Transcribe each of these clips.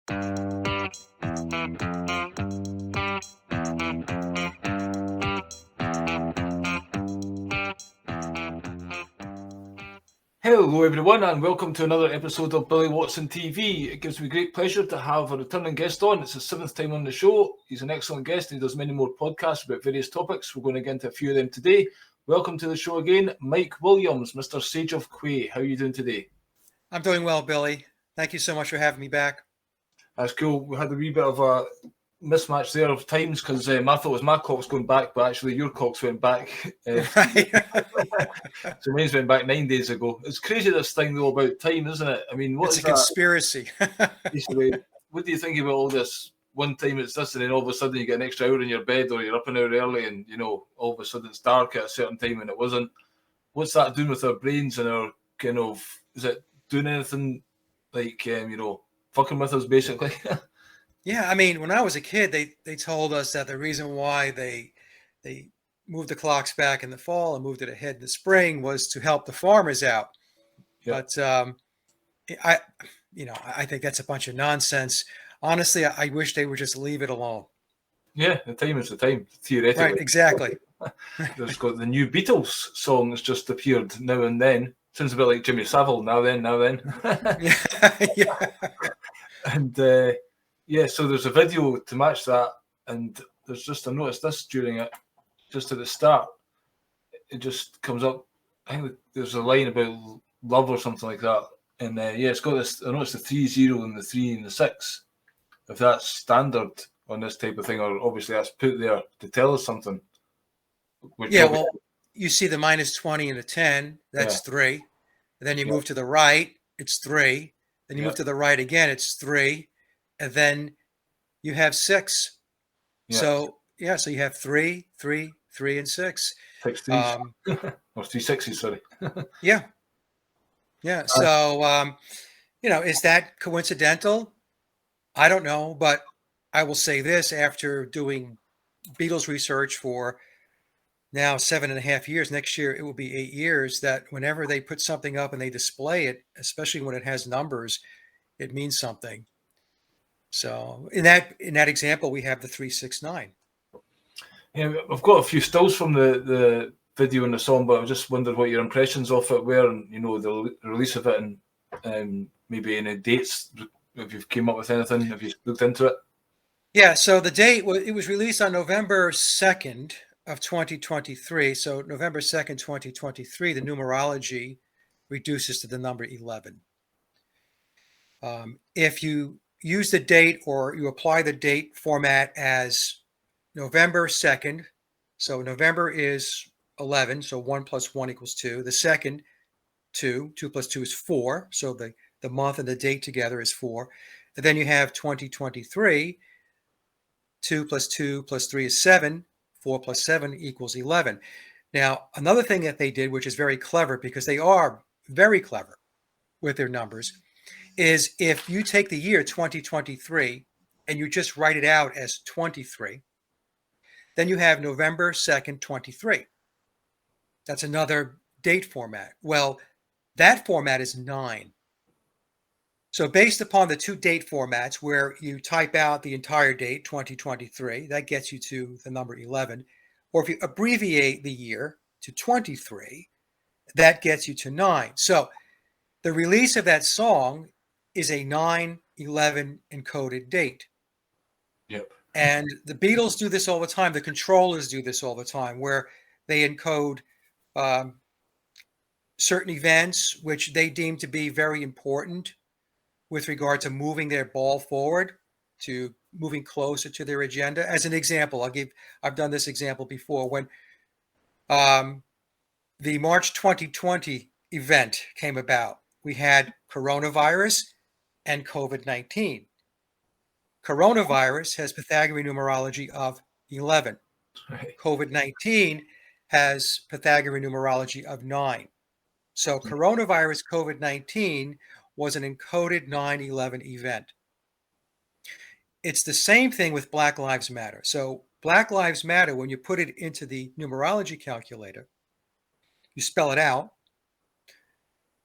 Hello everyone and welcome to another episode of Billy Watson TV. It gives me great pleasure to have a returning guest on. It's his 7th time on the show. He's an excellent guest. He does many more podcasts about various topics. We're going to get into a few of them today. Welcome to the show again, Mike Williams, Mr. Sage of Quay. How are you doing today? I'm doing well, Billy. Thank you so much for having me back. That's cool. We had a wee bit of a mismatch there of times because I thought it was my clocks going back, but actually your clocks went back. Right. So mine's went back 9 days ago. It's crazy, this thing though about time, isn't it? I mean, It's a conspiracy. Basically, what do you think about all this? One time it's this, and then all of a sudden you get an extra hour in your bed, or you're up an hour early, and all of a sudden it's dark at a certain time and it wasn't. What's that doing with our brains and our kind of? Is it doing anything like fucking with us basically? Yeah, I mean, when I was a kid, they told us that the reason why they moved the clocks back in the fall and moved it ahead in the spring was to help the farmers out. Yeah. But I think that's a bunch of nonsense. Honestly, I wish they would just leave it alone. Yeah, the time is the time, theoretically. Right, exactly. There's got the new Beatles song that's just appeared now and then. Sounds a bit like Jimmy Savile, now then. Yeah. And so there's a video to match that, and there's just, I noticed this during it, just at the start, it just comes up. I think there's a line about love or something like that, and it's got this. I noticed the 3-0 and the 3 and the 6. If that's standard on this type of thing, or obviously that's put there to tell us something. Well, you see the -20 and the 10. That's 3. And then you move to the right, it's 3. Then you move to the right again, it's 3. And then you have 6. Yeah. So you have 3, 3, 3, and 6. 6 threes. Or 3 6s, sorry. Yeah. So, is that coincidental? I don't know, but I will say this: after doing Beatles research for now 7.5 years, next year it will be 8 years, that whenever they put something up and they display it, especially when it has numbers, it means something. So in that example, we have the 369. Yeah, I've got a few stills from the video and the song, but I just wondered what your impressions of it were, and the release of it, and maybe any dates, if you've came up with anything, if you looked into it. Yeah, so the date it was released on November 2nd of 2023. So November 2nd, 2023, the numerology reduces to the number 11. If you use the date, or you apply the date format as November 2nd, so November is 11, so 1 + 1 = 2. The second, 2. 2 + 2 is 4. So the month and the date together is 4. And then you have 2023. 2 + 2 + 3 is 7. 4 + 7 = 11. Now, another thing that they did, which is very clever, because they are very clever with their numbers, is if you take the year 2023 and you just write it out as 23, then you have November 2nd, 23. That's another date format. Well, that format is 9. So based upon the two date formats, where you type out the entire date, 2023, that gets you to the number 11. Or if you abbreviate the year to 23, that gets you to 9. So the release of that song is a 9/11 encoded date. Yep. And the Beatles do this all the time. The Controllers do this all the time, where they encode certain events which they deem to be very important with regard to moving their ball forward, to moving closer to their agenda. As an example, I've done this example before. When the March 2020 event came about, we had coronavirus and COVID-19. Coronavirus has Pythagorean numerology of 11. Right. COVID-19 has Pythagorean numerology of 9. So coronavirus COVID-19 was an encoded 9/11 event. It's the same thing with Black Lives Matter. So Black Lives Matter, when you put it into the numerology calculator, you spell it out,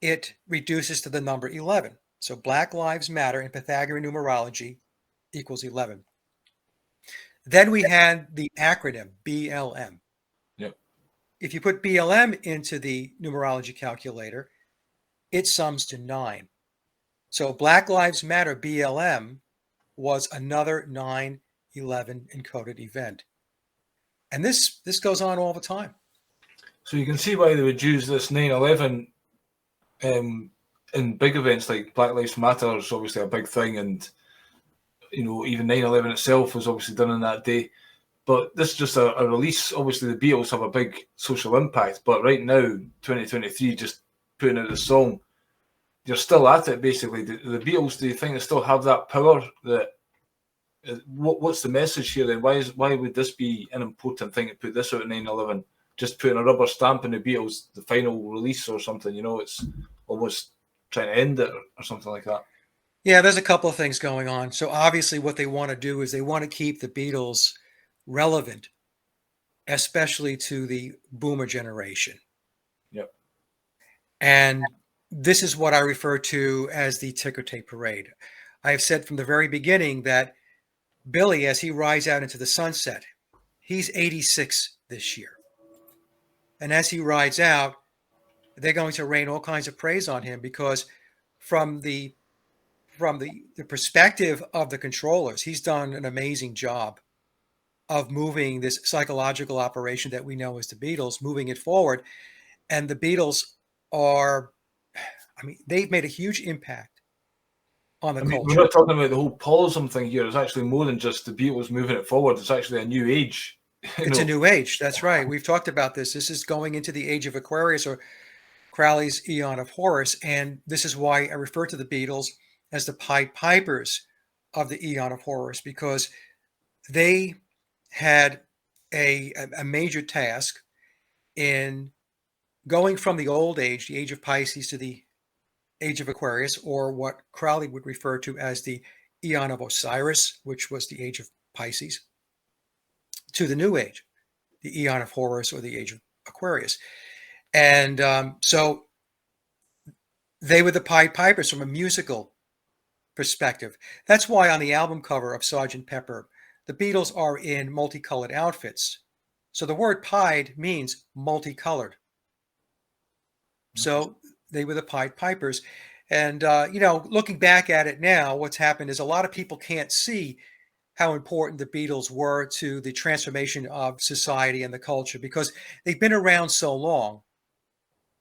it reduces to the number 11. So Black Lives Matter in Pythagorean numerology equals 11. Then we had the acronym BLM. Yep. If you put BLM into the numerology calculator, it sums to 9. So Black Lives Matter BLM was another 9/11 encoded event. And this goes on all the time. So you can see why they would use this 9/11 in big events like Black Lives Matter is obviously a big thing, and even 9/11 itself was obviously done on that day. But this is just a release. Obviously, the Beatles have a big social impact, but right now, 2023, just putting out a song, you're still at it basically. The Beatles, do you think they still have that power? That what's the message here then? Why would this be an important thing to put this out at 9/11? Just putting a rubber stamp in the Beatles, the final release or something. It's almost trying to end it or something like that. Yeah, there's a couple of things going on. So obviously what they want to do is they want to keep the Beatles relevant, especially to the boomer generation. Yep. And this is what I refer to as the ticker tape parade. I have said from the very beginning that Billy, as he rides out into the sunset, he's 86 this year. And as he rides out, they're going to rain all kinds of praise on him because from the perspective of the controllers, he's done an amazing job of moving this psychological operation that we know as the Beatles, moving it forward. And the Beatles they've made a huge impact on the culture. We're not talking about the whole Paulism thing here. It's actually more than just the Beatles moving it forward. It's actually a new age. It's a new age. That's right. We've talked about this. This is going into the age of Aquarius, or Crowley's Eon of Horus. And this is why I refer to the Beatles as the Pied Pipers of the Eon of Horus, because they had a major task in going from the old age, the age of Pisces, to the age of Aquarius, or what Crowley would refer to as the Eon of Osiris, which was the age of Pisces, to the new age, the Eon of Horus, or the age of Aquarius. And so they were the Pied Pipers from a musical perspective. That's why on the album cover of Sgt. Pepper, the Beatles are in multicolored outfits. So the word pied means multicolored. So they were the Pied Pipers. And, looking back at it now, what's happened is a lot of people can't see how important the Beatles were to the transformation of society and the culture because they've been around so long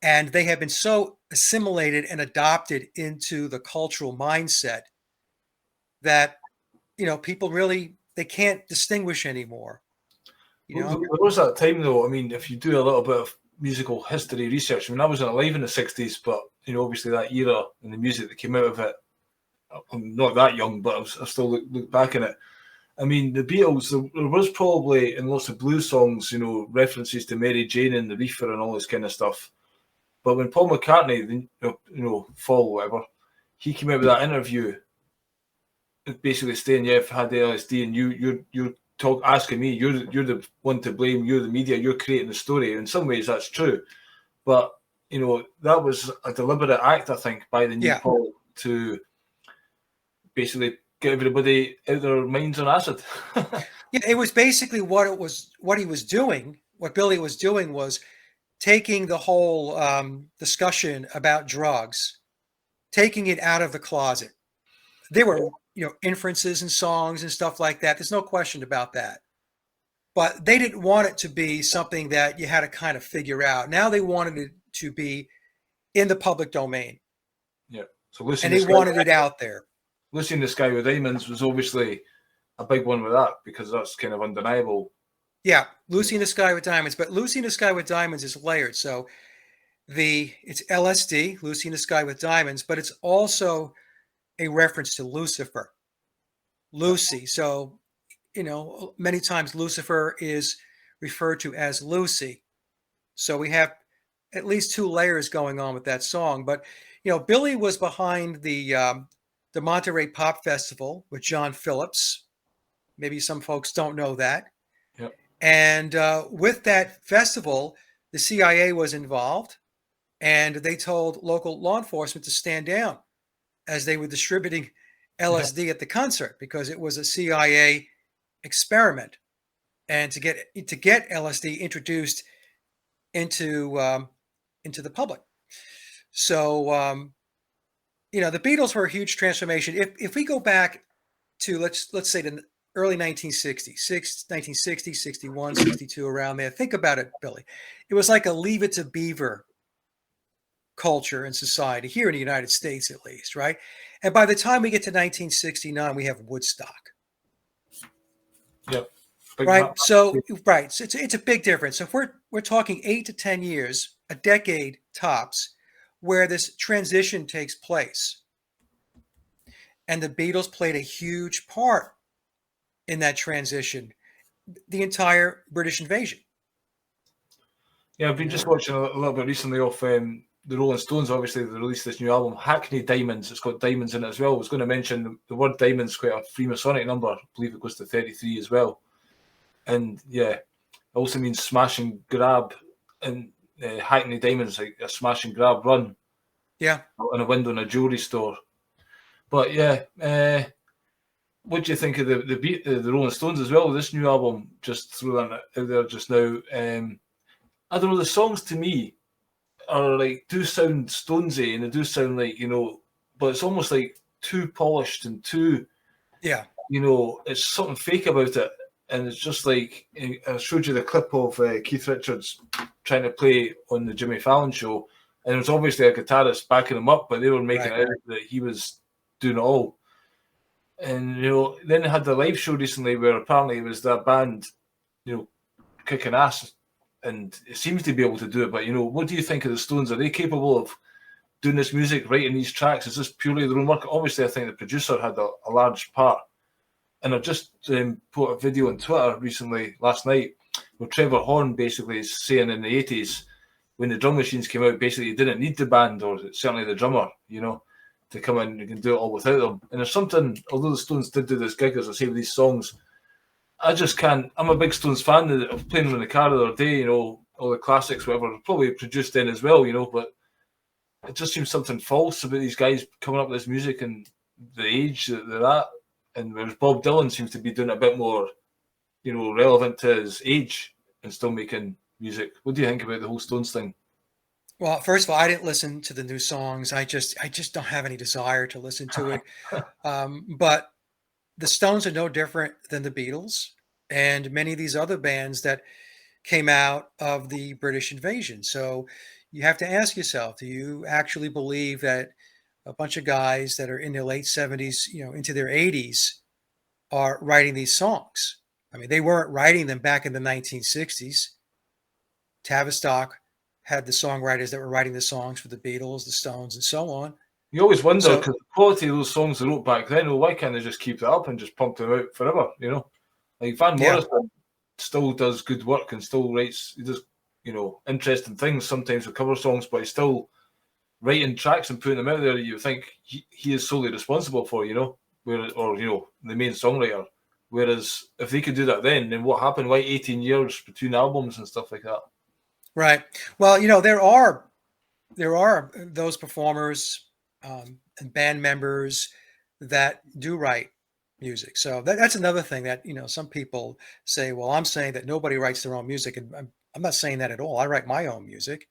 and they have been so assimilated and adopted into the cultural mindset that, people really, they can't distinguish anymore. There was that time though. I mean, if you do a little bit of musical history research, I wasn't alive in the 60s, but obviously that era and the music that came out of it, I'm not that young, but I still look back in it. I mean, the Beatles, there was probably in lots of blues songs, references to Mary Jane and the Reefer and all this kind of stuff. But when Paul McCartney, Fall, whatever, he came out with that interview, basically saying, "Yeah, I've had LSD, and you're asking me, you're the one to blame, you're the media, you're creating the story." In some ways, that's true, but that was a deliberate act, I think, by the new Paul to basically get everybody out their minds on acid. Yeah, it was basically what he was doing. What Billy was doing was taking the whole discussion about drugs, taking it out of the closet. There were, inferences and songs and stuff like that. There's no question about that. But they didn't want it to be something that you had to kind of figure out. Now they wanted it to be in the public domain. Yeah. So Lucy and they wanted it out there. Lucy in the Sky with Diamonds was obviously a big one with that because that's kind of undeniable. Yeah, Lucy in the Sky with Diamonds. But Lucy in the Sky with Diamonds is layered. So it's LSD, Lucy in the Sky with Diamonds, but it's also a reference to Lucifer. Lucy. So, many times Lucifer is referred to as Lucy. So we have at least two layers going on with that song. But, Billy was behind the Monterey Pop Festival with John Phillips. Maybe some folks don't know that. Yep. And with that festival, the CIA was involved and they told local law enforcement to stand down as they were distributing LSD at the concert, because it was a CIA experiment, and to get LSD introduced into the public. So the Beatles were a huge transformation. If we go back to let's say the early 1960s, 1960, 61, 62, around there. Think about it, Billy. It was like a Leave It to Beaver culture and society here in the United States, at least, right? And by the time we get to 1969, we have Woodstock. Yep. Right. So it's a big difference. So if we're talking 8 to 10 years, a decade tops, where this transition takes place. And the Beatles played a huge part in that transition, the entire British invasion. Yeah, I've been just watching a little bit recently of the Rolling Stones. Obviously, they released this new album, Hackney Diamonds. It's got diamonds in it as well. I was going to mention the word diamonds, quite a Freemasonic number. I believe it goes to 33 as well. And yeah, it also means smash and grab. And Hackney Diamonds, like a smash and grab run. Yeah. On a window in a jewelry store. But yeah, what do you think of the Rolling Stones as well? This new album, just throw that out there just now. I don't know, the songs to me are like, do sound Stonesy, and they do sound like, but it's almost like too polished and too, it's something fake about it. And it's just like, I showed you the clip of Keith Richards trying to play on the Jimmy Fallon show, and it was obviously a guitarist backing him up, but they were making it out that he was doing it all. And, then they had the live show recently where apparently it was that band, kicking ass, and it seems to be able to do it. But, what do you think of the Stones? Are they capable of doing this music, writing these tracks? Is this purely their own work? Obviously, I think the producer had a large part. And I just put a video on Twitter recently, last night, where Trevor Horn basically is saying in the 80s, when the drum machines came out, basically you didn't need the band, or certainly the drummer, to come in. You can do it all without them. And there's something, although the Stones did do this gig, as I say, with these songs, I just can't. I'm a big Stones fan. Of playing them in the car the other day, all the classics, whatever, probably produced then as well, but it just seems something false about these guys coming up with this music and the age that they're at. And whereas Bob Dylan seems to be doing it a bit more, relevant to his age and still making music. What do you think about the whole Stones thing? Well, first of all, I didn't listen to the new songs. I just don't have any desire to listen to it. But the Stones are no different than the Beatles and many of these other bands that came out of the British invasion. So you have to ask yourself, do you actually believe that a bunch of guys that are in their late 70s, into their 80s are writing these songs? I mean, they weren't writing them back in the 1960s. Tavistock had the songwriters that were writing the songs for the Beatles, the Stones, and so on. You always wonder, because the quality of those songs they wrote back then, why can't they just keep it up and just pump them out forever, Like Van Morrison still does good work and still writes, he does, interesting things sometimes with cover songs, but he's still writing tracks and putting them out there. You think he is solely responsible for, the main songwriter. Whereas if they could do that then what happened? Why 18 years between albums and stuff like that? Right. Well, there are those performers and band members that do write music. So that's another thing that, some people say, well, I'm saying that nobody writes their own music. And I'm not saying that at all. I write my own music.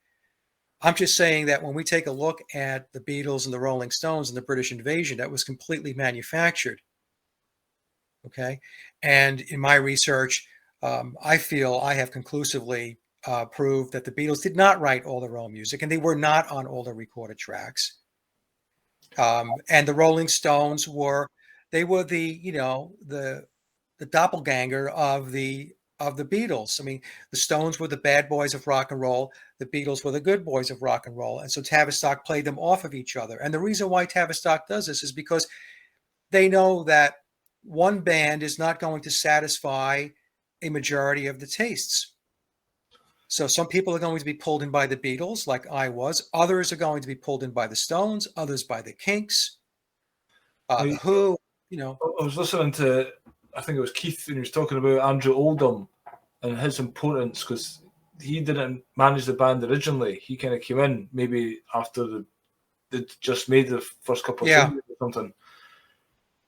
I'm just saying that when we take a look at the Beatles and the Rolling Stones and the British invasion, that was completely manufactured. Okay. And in my research, I feel I have conclusively proved that the Beatles did not write all their own music, and they were not on all the recorded tracks. And the Rolling Stones were the doppelganger of the Beatles. I mean, the Stones were the bad boys of rock and roll. The Beatles were the good boys of rock and roll. And so Tavistock played them off of each other. And the reason why Tavistock does this is because they know that one band is not going to satisfy a majority of the tastes. So some people are going to be pulled in by the Beatles, like I was. Others are going to be pulled in by the Stones. Others by the Kinks. The Who. I was listening to, I think it was Keith, and he was talking about Andrew Oldham and his importance, because he didn't manage the band originally. He kind of came in maybe after they just made the first couple of songs. something.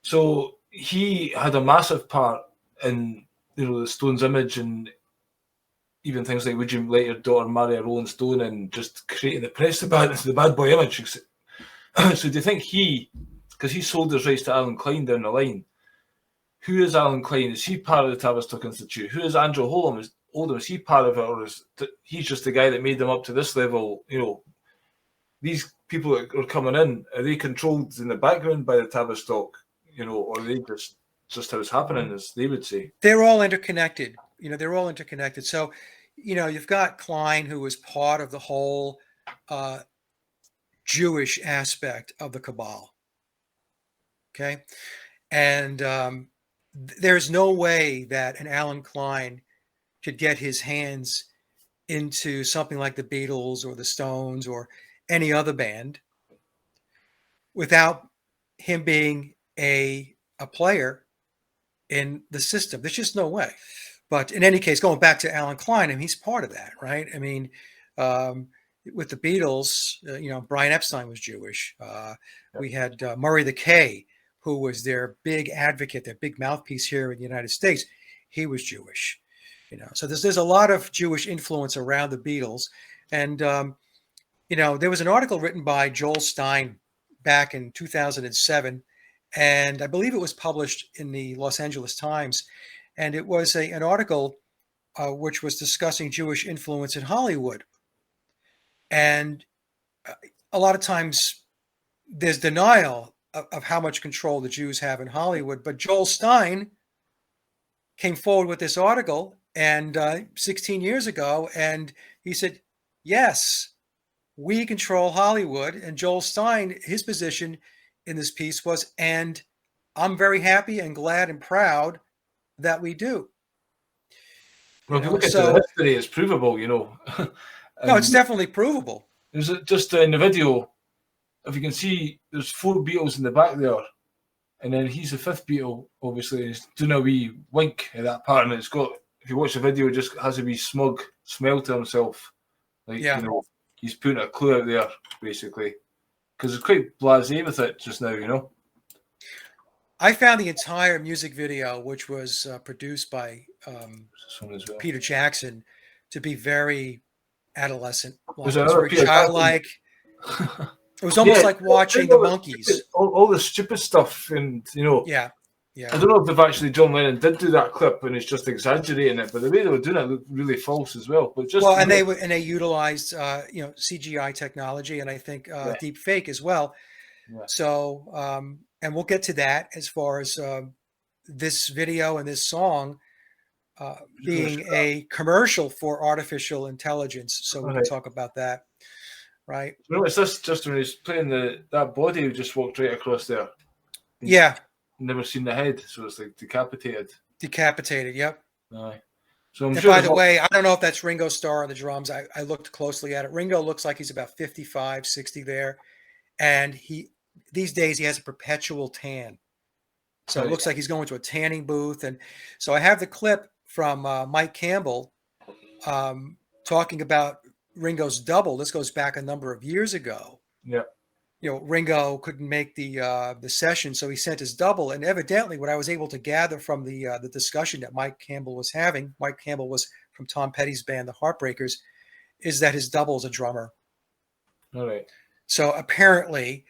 So he had a massive part in, the Stones' image, and even things like "Would you let your daughter marry a Rolling Stone?" and just creating the bad boy image. So do you think because he sold his rights to Alan Klein down the line? Who is Alan Klein? Is he part of the Tavistock Institute? Who is Andrew Oldham? Is he part of it, or is he's just the guy that made them up to this level? These people that are coming in, are they controlled in the background by the Tavistock? Or are they just how it's happening, as they would say? They're all interconnected. They're all interconnected. So, you've got Klein, who was part of the whole Jewish aspect of the cabal. Okay. And there's no way that an Alan Klein could get his hands into something like the Beatles or the Stones or any other band without him being a player in the system. There's just no way. But in any case, going back to Alan Klein, he's part of that, right? I mean, with the Beatles, Brian Epstein was Jewish. We had Murray the K, who was their big advocate, their big mouthpiece here in the United States. He was Jewish. So there's a lot of Jewish influence around the Beatles. And, there was an article written by Joel Stein back in 2007, and I believe it was published in the Los Angeles Times. And it was an article which was discussing Jewish influence in Hollywood. And a lot of times there's denial of how much control the Jews have in Hollywood. But Joel Stein came forward with this article 16 years ago, and he said, yes, we control Hollywood. And Joel Stein, his position in this piece was, and I'm very happy and glad and proud that we do. Well, if you look at the history, it's provable, No, it's definitely provable. There's just in the video, if you can see, there's 4 Beatles in the back there, and then he's the 5th Beatle, obviously. He's doing a wee wink at that part, and it's got, if you watch the video, it just has a wee smug smile to himself. Like, he's putting a clue out there, basically. Because it's quite blasé with it just now, I found the entire music video, which was produced by Peter Jackson, to be very adolescent. Was it was very childlike. It was almost like watching the Monkees. All the stupid stuff, and Yeah. I don't know if they've actually, John Lennon did do that clip and it's just exaggerating it, but the way they were doing it looked really false as well. But they utilized CGI technology, and I think deep fake as well. Yeah. So and we'll get to that as far as this video and this song being a commercial for artificial intelligence. So we can talk about that, right? It's this just when he's playing that body who just walked right across there. Yeah. Never seen the head, so it's like decapitated. Decapitated, yep. Aye. So by the way, I don't know if that's Ringo Starr on the drums. I looked closely at it. Ringo looks like he's about 55, 60 there. And these days he has a perpetual tan. So it looks like he's going to a tanning booth. And so I have the clip from Mike Campbell talking about Ringo's double. This goes back a number of years ago. Yeah. Ringo couldn't make the session, so he sent his double. And evidently, what I was able to gather from the discussion that Mike Campbell was having, Mike Campbell was from Tom Petty's band, the Heartbreakers, is that his double is a drummer. All right. So apparently,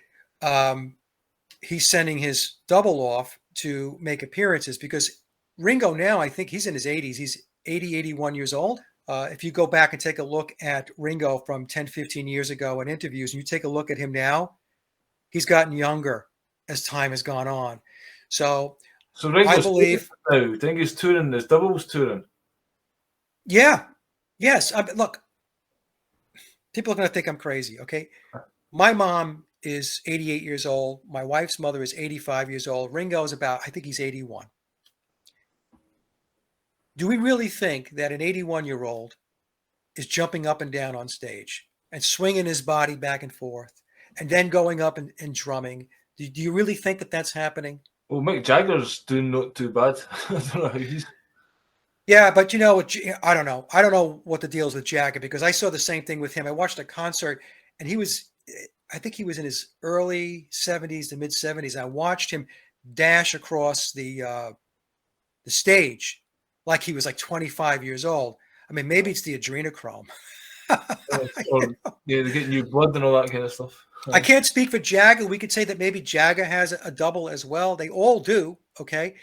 he's sending his double off to make appearances, because Ringo now, I think he's in his 80s. He's 80, 81 years old. If you go back and take a look at Ringo from 10, 15 years ago in interviews, and you take a look at him now, he's gotten younger as time has gone on. So Ringo's, I believe now, I think he's touring, his double's touring. Yeah. Yes. Look, people are going to think I'm crazy. Okay. My mom is 88 years old. My wife's mother is 85 years old. Ringo is I think he's 81. Do we really think that an 81-year-old is jumping up and down on stage and swinging his body back and forth and then going up and drumming? Do you really think that that's happening? Well, Mick Jagger's doing not too bad. I don't know how he's... Yeah, but I don't know. I don't know what the deal is with Jagger, because I saw the same thing with him. I watched a concert and he was I think he was in his early 70s to mid 70s. I watched him dash across the stage like he was like 25 years old. I mean, maybe it's the adrenochrome. Or yeah, they get new blood and all that kind of stuff. I can't speak for Jagger. We could say that maybe Jagger has a double as well. They all do. Okay.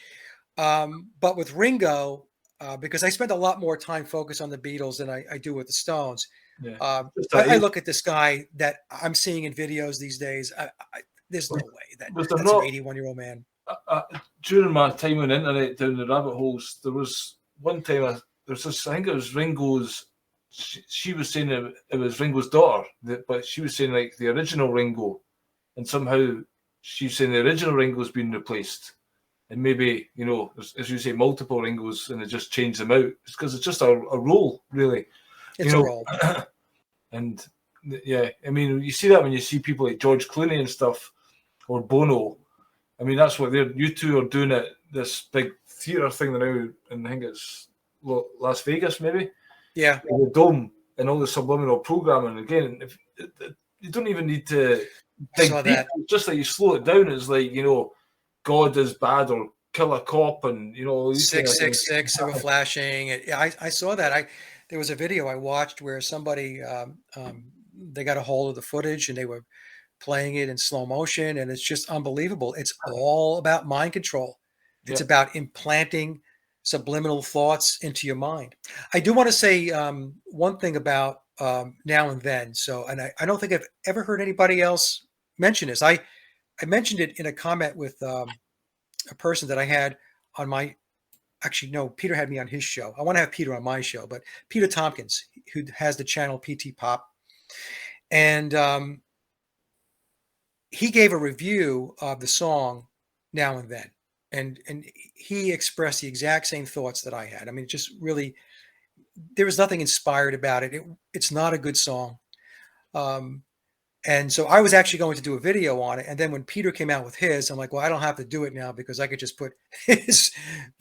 But with Ringo, because I spend a lot more time focused on the Beatles than I do with the Stones. Yeah. I look at this guy that I'm seeing in videos these days. There's no way that's an 81-year-old man. During my time on the internet down the rabbit holes, there was one time there was this, I think it was Ringo's. She was saying it was Ringo's daughter, but she was saying like the original Ringo, and somehow she's saying the original Ringo's been replaced, and maybe as you say, multiple Ringos, and they just change them out. It's because it's just a role, really. It's a role. And yeah, I mean, you see that when you see people like George Clooney and stuff, or Bono. I mean, that's what you two are doing at this big theatre thing now, and I think it's Las Vegas, maybe. Yeah, the Dome and all the subliminal programming. Again, you don't even need to dig deep. It's just like you slow it down. It's like God is bad or kill a cop, and 666 they were flashing. I saw that. There was a video I watched where somebody they got a hold of the footage and they were playing it in slow motion, and it's just unbelievable. It's all about mind control. It's about implanting subliminal thoughts into your mind. I do want to say one thing about Now and Then. So, and I don't think I've ever heard anybody else mention this. I mentioned it in a comment with a person that I had on my, actually, no, Peter had me on his show. I want to have Peter on my show, but Peter Tompkins, who has the channel PT Pop. And he gave a review of the song Now and Then. And he expressed the exact same thoughts that I had. I mean, just really, there was nothing inspired about it. It's not a good song. And so I was actually going to do a video on it. And then when Peter came out with his, I'm like, well, I don't have to do it now because I could just put his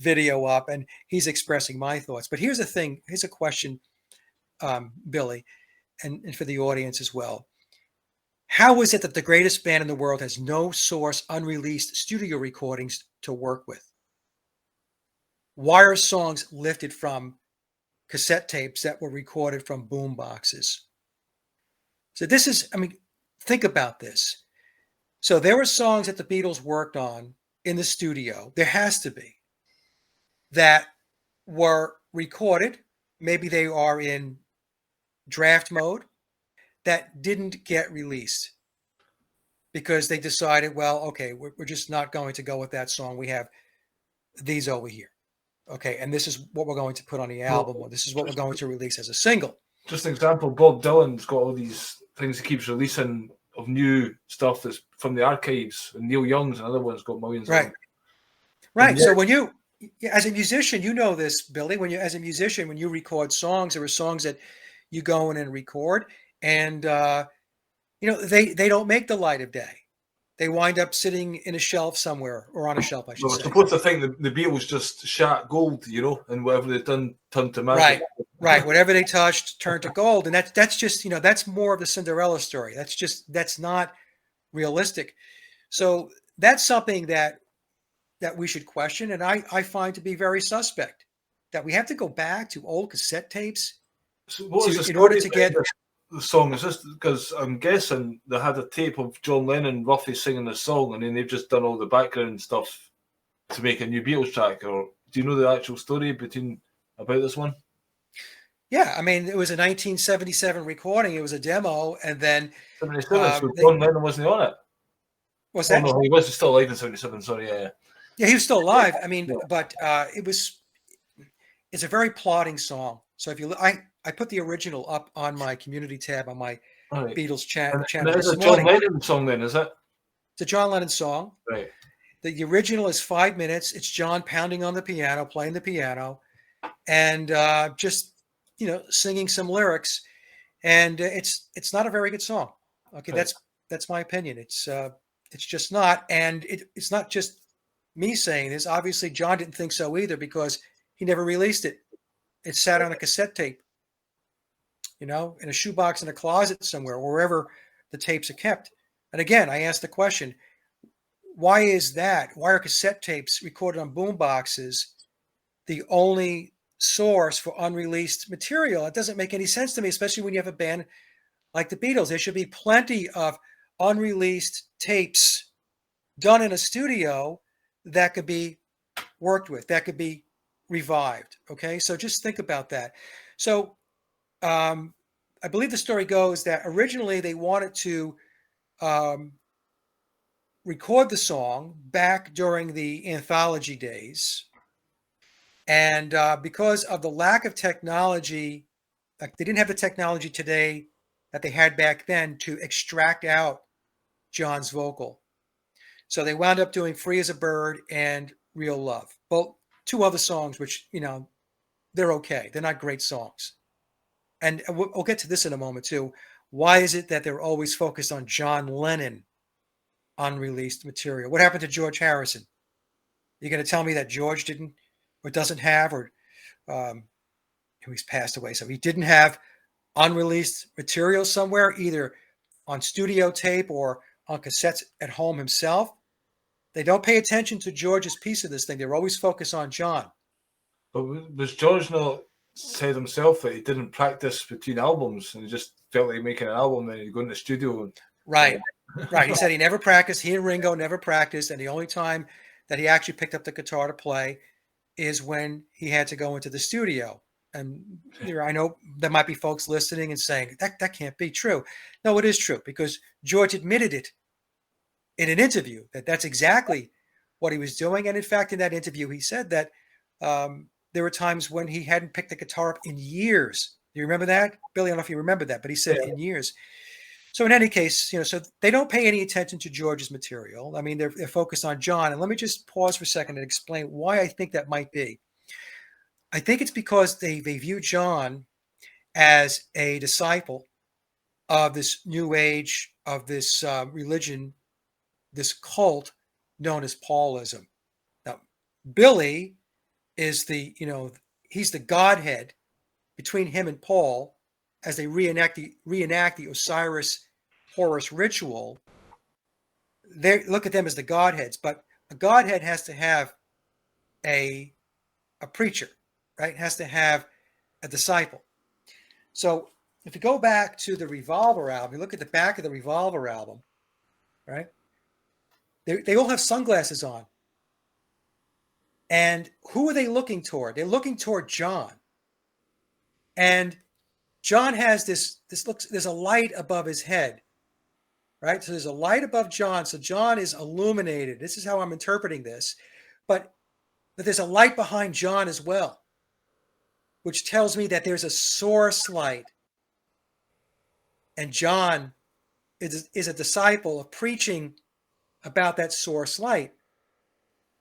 video up, and he's expressing my thoughts. But here's the thing. Here's a question, Billy, and for the audience as well. How is it that the greatest band in the world has no source unreleased studio recordings to work with? Why are songs lifted from cassette tapes that were recorded from boom boxes? So this is, I mean, think about this. So there were songs that the Beatles worked on in the studio, there has to be, that were recorded. Maybe they are in draft mode, that didn't get released because they decided, well, okay, we're just not going to go with that song. We have these over here. Okay, and this is what we're going to put on the album, or this is what we're going to release as a single. Just an example, Bob Dylan's got all these things he keeps releasing of new stuff that's from the archives, and Neil Young's another one's got millions of them. Right. So when you, as a musician, you know this, Billy, when you record songs, there are songs that you go in and record, and they don't make the light of day. They wind up sitting in a shelf somewhere, or on a shelf, I should say. We're supposed to think that the Beatles just shot gold, and whatever they've done turned to magic. Right. Whatever they touched turned to gold, and that's just that's more of the Cinderella story. That's not realistic. So that's something that we should question, and I find to be very suspect. That we have to go back to old cassette tapes in order to get the song. Is this because I'm guessing they had a tape of John Lennon roughly singing the song, and then they've just done all the background stuff to make a new Beatles track? Or do you know the actual story about this one? Yeah, I mean, it was a 1977 recording. It was a demo, and then 77. So John Lennon wasn't on it. What's that? No, he was still alive in 77. Sorry, yeah. Yeah, he was still alive. I mean, but it's a very plodding song. So if you look, I put the original up on my community tab on my Beatles channel. It's a John Lennon song, then, is it? It's a John Lennon song. Right. The original is 5 minutes. It's John pounding on the piano, playing the piano, and just singing some lyrics. And it's not a very good song. Okay, right. That's my opinion. It's just not, and it's not just me saying this. Obviously, John didn't think so either because he never released it. It sat on a cassette tape, in a shoebox in a closet somewhere, wherever the tapes are kept. And again, I asked the question, why is that? Why are cassette tapes recorded on boom boxes the only source for unreleased material? It doesn't make any sense to me, especially when you have a band like the Beatles. There should be plenty of unreleased tapes done in a studio that could be worked with, that could be revived. Okay, so just think about that. So I believe the story goes that originally they wanted to um, record the song back during the anthology days. And because of the lack of technology, like they didn't have the technology today that they had back then to extract out John's vocal. So they wound up doing Free as a Bird and Real Love. Both two other songs, which, they're okay. They're not great songs. And we'll get to this in a moment too. Why is it that they're always focused on John Lennon unreleased material? What happened to George Harrison? You're going to tell me that George didn't or doesn't have, or he's passed away, so he didn't have unreleased material somewhere, either on studio tape or on cassettes at home himself? They don't pay attention to George's piece of this thing. They're always focused on John. But was George not said himself that he didn't practice between albums and he just felt like making an album and he'd go in the studio? And, right. He said he never practiced. He and Ringo never practiced. And the only time that he actually picked up the guitar to play is when he had to go into the studio. And I know there might be folks listening and saying, that can't be true. No, it is true, because George admitted it in an interview, that's exactly what he was doing. And in fact, in that interview, he said that there were times when he hadn't picked the guitar up in years. Do you remember that? Billy, I don't know if you remember that, but he said in years. So in any case, so they don't pay any attention to George's material. I mean, they're focused on John. And let me just pause for a second and explain why I think that might be. I think it's because they view John as a disciple of this new age, of this religion, this cult known as Paulism. Now, Billy is he's the Godhead between him and Paul as they reenact the Osiris Horus ritual. They look at them as the Godheads, but a Godhead has to have a preacher, right? It has to have a disciple. So if you go back to the Revolver album, you look at the back of the Revolver album, right? They all have sunglasses on. And who are they looking toward? They're looking toward John. And John has there's a light above his head, right? So there's a light above John. So John is illuminated. This is how I'm interpreting this. But there's a light behind John as well, which tells me that there's a source light. And John is a disciple of preaching about that source light.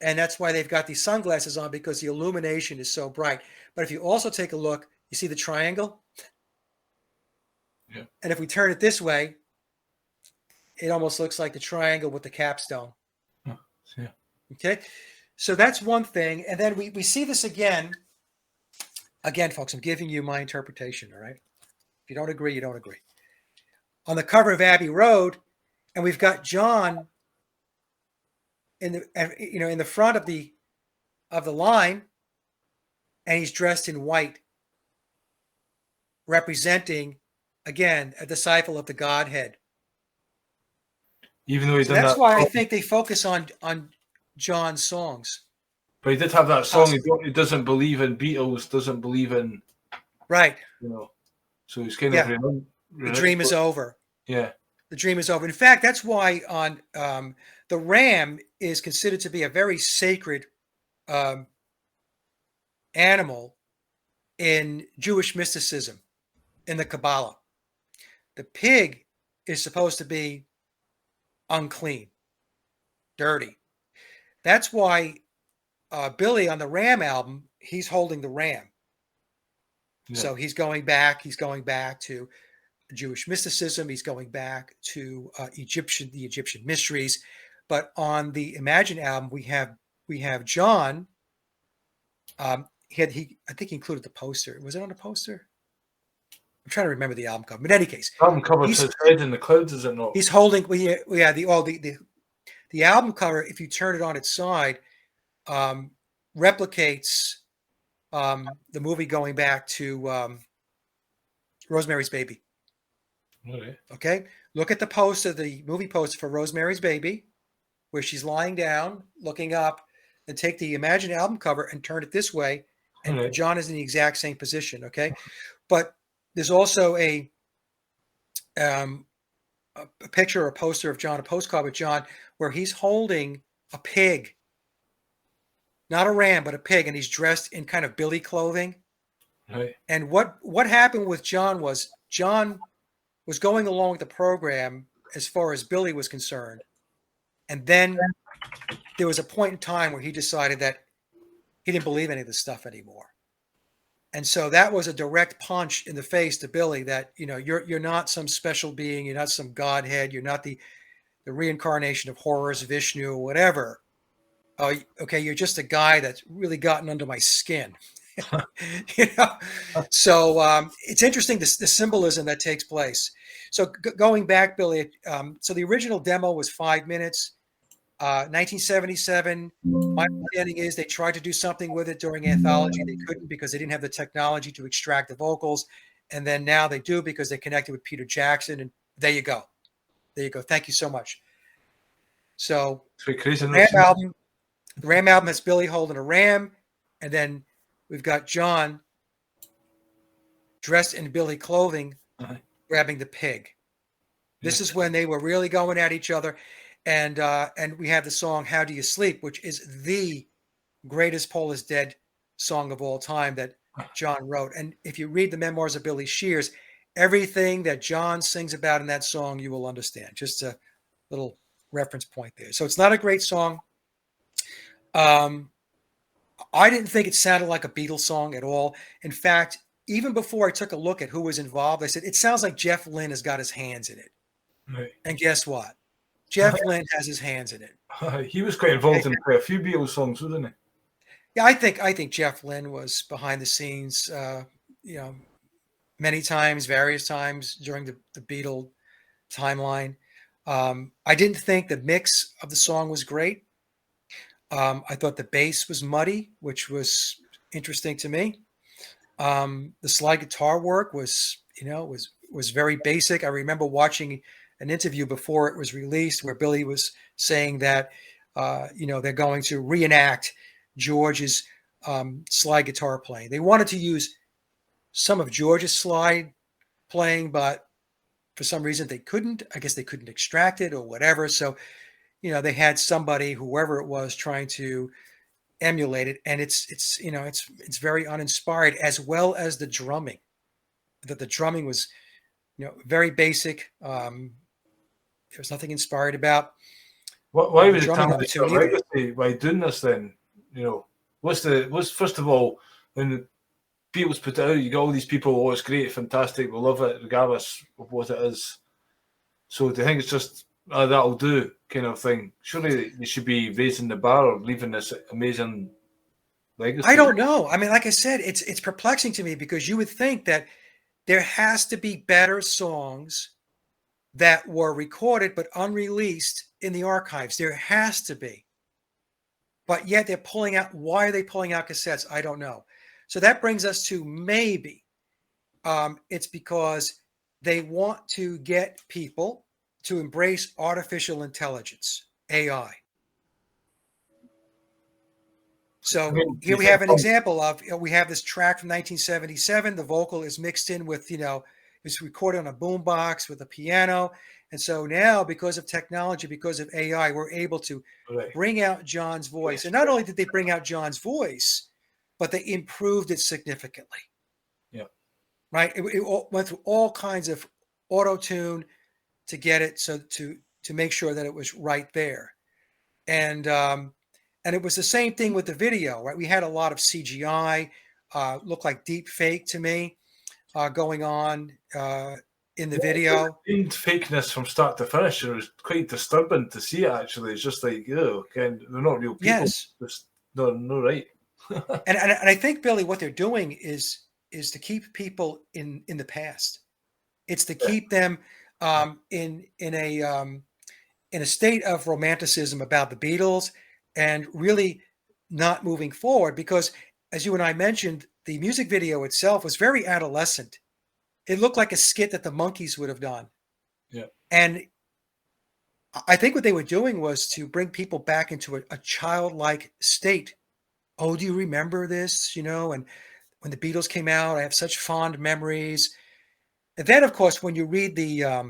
And that's why they've got these sunglasses on, because the illumination is so bright. But if you also take a look, you see the triangle? Yeah. And if we turn it this way, it almost looks like the triangle with the capstone. Yeah. Okay. So that's one thing. And then we see this again. Again, folks, I'm giving you my interpretation. All right. If you don't agree, you don't agree. On the cover of Abbey Road, and we've got John in the front of the line, and he's dressed in white, representing, again, a disciple of the Godhead. Even though he so done that's that, why I think they focus on John's songs. But he did have that song. He doesn't believe in Beatles. Doesn't believe in, right? So he's kind of the dream is over. Yeah, the dream is over. In fact, that's why on the ram is considered to be a very sacred animal in Jewish mysticism, in the Kabbalah. The pig is supposed to be unclean, dirty. That's why Billy on the Ram album, he's holding the ram. Yeah. So he's going back to Jewish mysticism. He's going back to the Egyptian mysteries. But on the Imagine album, we have John. I think he included the poster. Was it on the poster? I'm trying to remember the album cover. But in any case, Album covers his head in the clouds, is it not? he's holding. The album cover, if you turn it on its side, replicates the movie going back to Rosemary's Baby. Okay. Okay, look at the poster, the movie poster for Rosemary's Baby, where she's lying down, looking up, and take the Imagine album cover and turn it this way, and Okay. John is in the exact same position. Okay, but there's also a picture or a poster of John, a postcard with John, where he's holding a pig, not a ram, but a pig, and he's dressed in kind of Billy clothing. Right. And what happened with John was going along with the program as far as Billy was concerned. And then there was a point in time where he decided that he didn't believe any of this stuff anymore. And so that was a direct punch in the face to Billy that, you're not some special being. You're not some godhead. You're not the reincarnation of Horus, Vishnu, or whatever. Okay, you're just a guy that's really gotten under my skin. So it's interesting, the symbolism that takes place. So going back, Billy, so the original demo was 5 minutes. 1977, my understanding is they tried to do something with it during Anthology. They couldn't because they didn't have the technology to extract the vocals. And then now they do because they connected with Peter Jackson. And there you go. Thank you so much. So the Ram album has Billy holding a ram. And then we've got John dressed in Billy clothing, grabbing the pig. This is when they were really going at each other. And we have the song "How Do You Sleep," which is the greatest Paul is Dead song of all time that John wrote. And if you read the memoirs of Billy Shears, everything that John sings about in that song, you will understand. Just a little reference point there. So it's not a great song. I didn't think it sounded like a Beatles song at all. In fact, even before I took a look at who was involved, I said, it sounds like Jeff Lynne has got his hands in it. Right. And guess what? Jeff Lynne has his hands in it. He was quite involved in quite a few Beatles songs, wasn't he? Yeah, I think Jeff Lynne was behind the scenes, many times, various times during the Beatle timeline. I didn't think the mix of the song was great. I thought the bass was muddy, which was interesting to me. The slide guitar work was very basic. I remember watching an interview before it was released where Billy was saying that, they're going to reenact George's slide guitar playing. They wanted to use some of George's slide playing, but for some reason they couldn't. I guess they couldn't extract it or whatever. So, they had somebody, whoever it was, trying to emulate it, and it's very uninspired, as well as the drumming. That the drumming was, very basic. There was nothing inspired about. Why was it legacy by doing this then? What's first of all, when the Beatles put it out, you got all these people, oh, it's great, fantastic, we love it, regardless of what it is. So do you think it's just that'll do kind of thing? Surely they should be raising the bar or leaving this amazing legacy. I don't know. I mean, like I said, it's perplexing to me because you would think that there has to be better songs that were recorded but unreleased in the archives. There has to be. But yet they're pulling out. Why are they pulling out cassettes? I don't know. So that brings us to maybe it's because they want to get people to embrace artificial intelligence, AI. So here we have an example of, we have this track from 1977. The vocal is mixed in with, it's recorded on a boombox with a piano. And so now, because of technology, because of AI, we're able to bring out John's voice. And not only did they bring out John's voice, but they improved it significantly. Yeah. Right? It went through all kinds of auto-tune to get it to make sure that it was right there. And it was the same thing with the video, right? We had a lot of CGI, looked like deep fake to me, going on in the video. It fakeness from start to finish. It was quite disturbing to see it, actually. It's just like, they're not real people. Yes. No, right. and I think, Billy, what they're doing is is to keep people in the past. It's to keep them in a state of romanticism about the Beatles and really not moving forward. Because, as you and I mentioned, the music video itself was very adolescent. It looked like a skit that the Monkees would have done. Yeah. And I think what they were doing was to bring people back into a childlike state. Oh, do you remember this? And when the Beatles came out, I have such fond memories. And then, of course, when you read the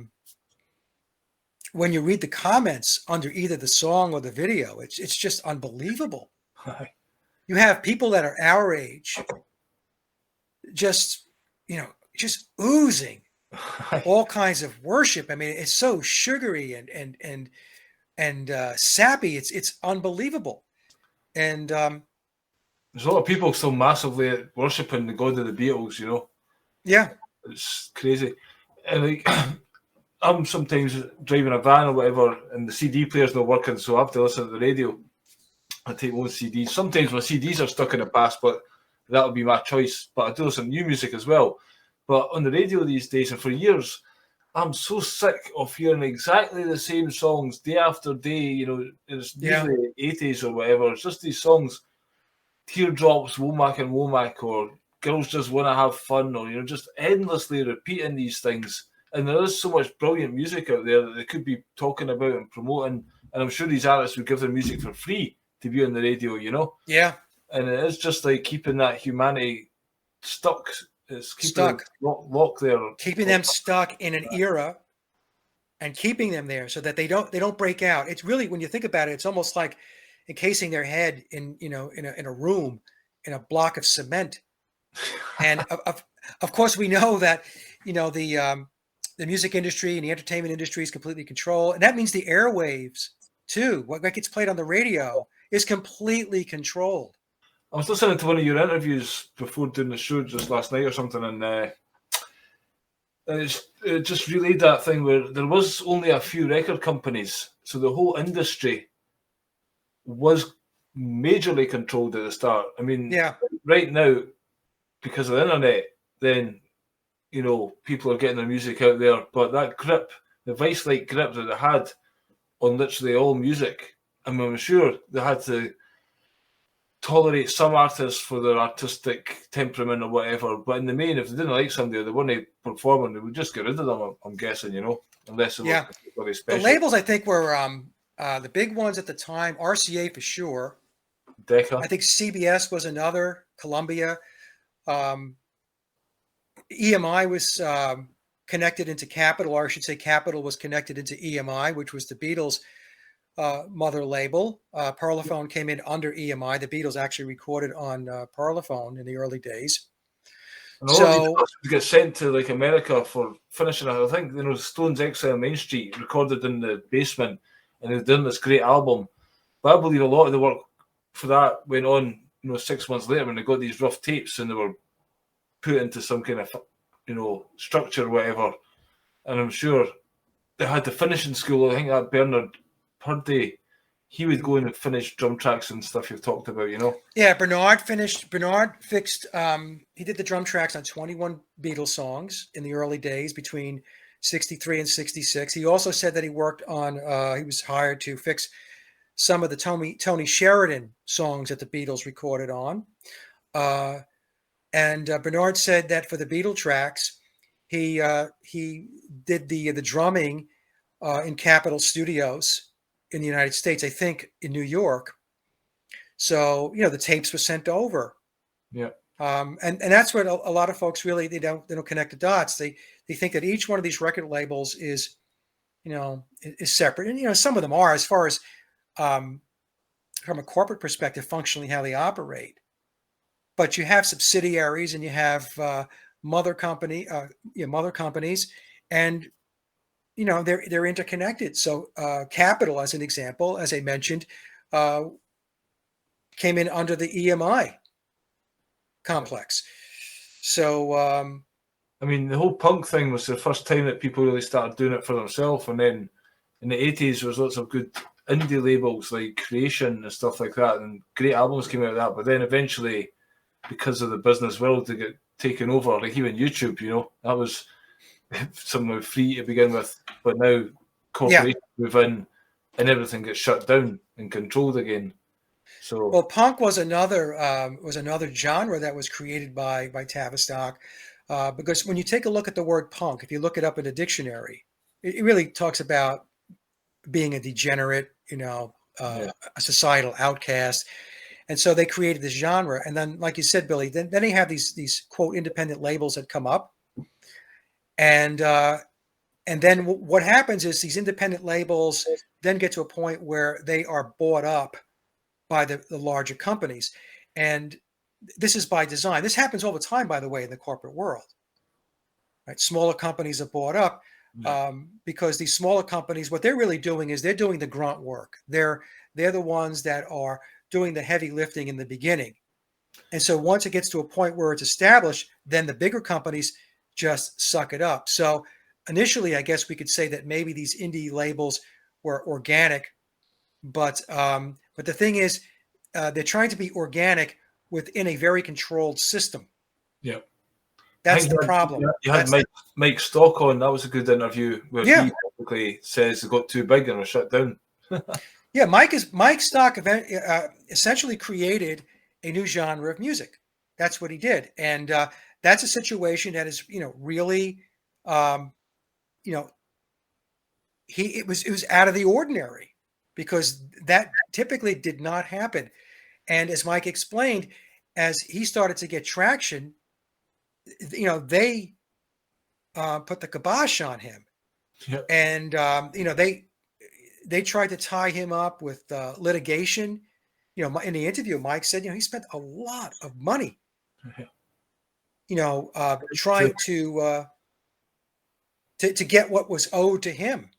comments under either the song or the video, it's just unbelievable. You have people that are our age, just oozing all kinds of worship. I mean, it's so sugary and sappy. It's unbelievable. And there's a lot of people still massively worshipping the God of the Beatles. Yeah, it's crazy. And like, I'm sometimes driving a van or whatever, and the CD player's not working, so I have to listen to the radio. I take my own CDs. Sometimes my CDs are stuck in the past, but that'll be my choice. But I do listen to new music as well. But on the radio these days, and for years, I'm so sick of hearing exactly the same songs day after day. It's usually the 80s or whatever. It's just these songs, Teardrops, Womack and Womack, or Girls Just Want to Have Fun, or just endlessly repeating these things. And there is so much brilliant music out there that they could be talking about and promoting. And I'm sure these artists would give their music for free to be on the radio, Yeah. And it is just like keeping that humanity stuck. It's keeping them locked there. Keeping them stuck in an era and keeping them there so that they don't break out. It's really, when you think about it, it's almost like encasing their head in a room, in a block of cement. And of course, we know that the music industry and the entertainment industry is completely controlled, and that means the airwaves too. What gets played on the radio is completely controlled. I was listening to one of your interviews before doing the show just last night or something, and it just relayed that thing where there was only a few record companies, so the whole industry was majorly controlled at the start. I mean, right now, because of the internet, then people are getting their music out there, but that grip, the vice-like grip that they had on literally all music, I'm sure they had to tolerate some artists for their artistic temperament or whatever, but in the main, if they didn't like somebody or they weren't performing, they would just get rid of them, I'm guessing, unless it was particularly special. The labels, I think, were the big ones at the time, RCA for sure. Decca. I think CBS was another, Columbia. EMI was connected into Capitol, or I should say Capitol was connected into EMI, which was the Beatles' mother label. Parlophone came in under EMI. The Beatles actually recorded on Parlophone in the early days. And all of these would get sent to like America for finishing. I think Stones Exile on Main Street recorded in the basement, and they've done this great album. But I believe a lot of the work for that went on, 6 months later when they got these rough tapes and they were put into some kind of, structure or whatever. And I'm sure they had the finishing school. I think that Bernard Purdy, he would go in and finish drum tracks and stuff you've talked about, Yeah, Bernard fixed, he did the drum tracks on 21 Beatles songs in the early days between 63 and 66. He also said that he worked on, he was hired to fix some of the Tony Sheridan songs that the Beatles recorded on. And Bernard said that for the Beatle tracks, he did the drumming in Capitol Studios in the United States, I think in New York. So the tapes were sent over. Yeah. And that's what a lot of folks really they don't connect the dots. They think that each one of these record labels is separate, and some of them are, as far as from a corporate perspective, functionally how they operate. But you have subsidiaries and you have mother companies, and they're interconnected. So Capitol, as an example, as I mentioned, came in under the EMI complex. So I mean, the whole punk thing was the first time that people really started doing it for themselves, and then in the 80s there was lots of good indie labels like Creation and stuff like that, and great albums came out of that. But then eventually, because of the business world, they get taken over, like even YouTube, that was somewhere free to begin with, but now corporations move in and everything gets shut down and controlled again. So well, punk was another genre that was created by Tavistock, because when you take a look at the word punk, if you look it up in a dictionary, it really talks about being a degenerate, a societal outcast. And so they created this genre. And then, like you said, Billy, then they have these quote independent labels that come up. And then what happens is these independent labels then get to a point where they are bought up by the larger companies. And this is by design. This happens all the time, by the way, in the corporate world. Right? Smaller companies are bought up because these smaller companies, what they're really doing is they're doing the grunt work. They're the ones that are doing the heavy lifting in the beginning. And so once it gets to a point where it's established, then the bigger companies just suck it up. So initially, I guess we could say that maybe these indie labels were organic, but the thing is, they're trying to be organic within a very controlled system. Yeah, that's the problem. You had Mike Stock on. That was a good interview where he basically says it got too big and was shut down. Yeah, Mike Stock essentially created a new genre of music. That's what he did, and that's a situation that is, really, it was out of the ordinary, because that typically did not happen. And as Mike explained, as he started to get traction, they put the kibosh on him, and they tried to tie him up with litigation. In the interview, Mike said, he spent a lot of money, trying to get what was owed to him,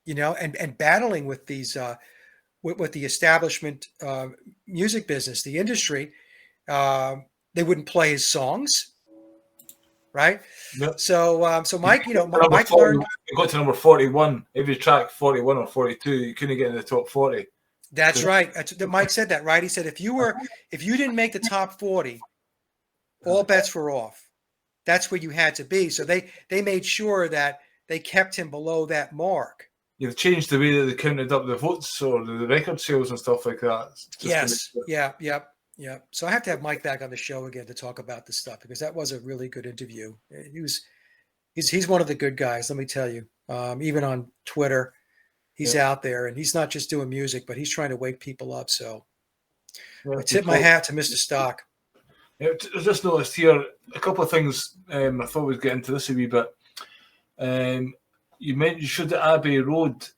and battling with these with the establishment music business, the industry. They wouldn't play his songs, right? Yep. So Mike, Mike learned. You got to number 41. Every track 41 or 42, you couldn't get in the top 40. That's right. Mike said that, right? He said if you didn't make the top 40, all bets were off. That's where you had to be. So they made sure that they kept him below that mark. You've changed the way that they counted up the votes or the record sales and stuff like that. Yes. Yeah. So I have to have Mike back on the show again to talk about this stuff, because that was a really good interview. He's one of the good guys, let me tell you. Even on Twitter, he's out there, and he's not just doing music, but he's trying to wake people up. So I tip my hat to Mr. Stock. I just noticed here a couple of things. I thought we'd get into this a wee bit. You mentioned you showed the Abbey Road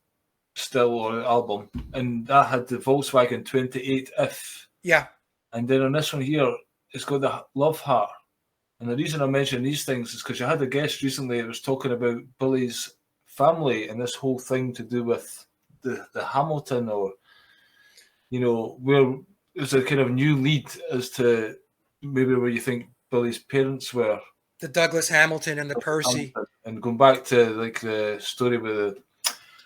still or album, and that had the Volkswagen 28 If. Yeah. And then on this one here, it's got the Love Heart. And the reason I mention these things is because you had a guest recently that was talking about Billy's family and this whole thing to do with the Hamilton, or where there's a kind of new lead as to maybe where you think Billy's parents were. The Douglas Hamilton and the Percy. And going back to like the story with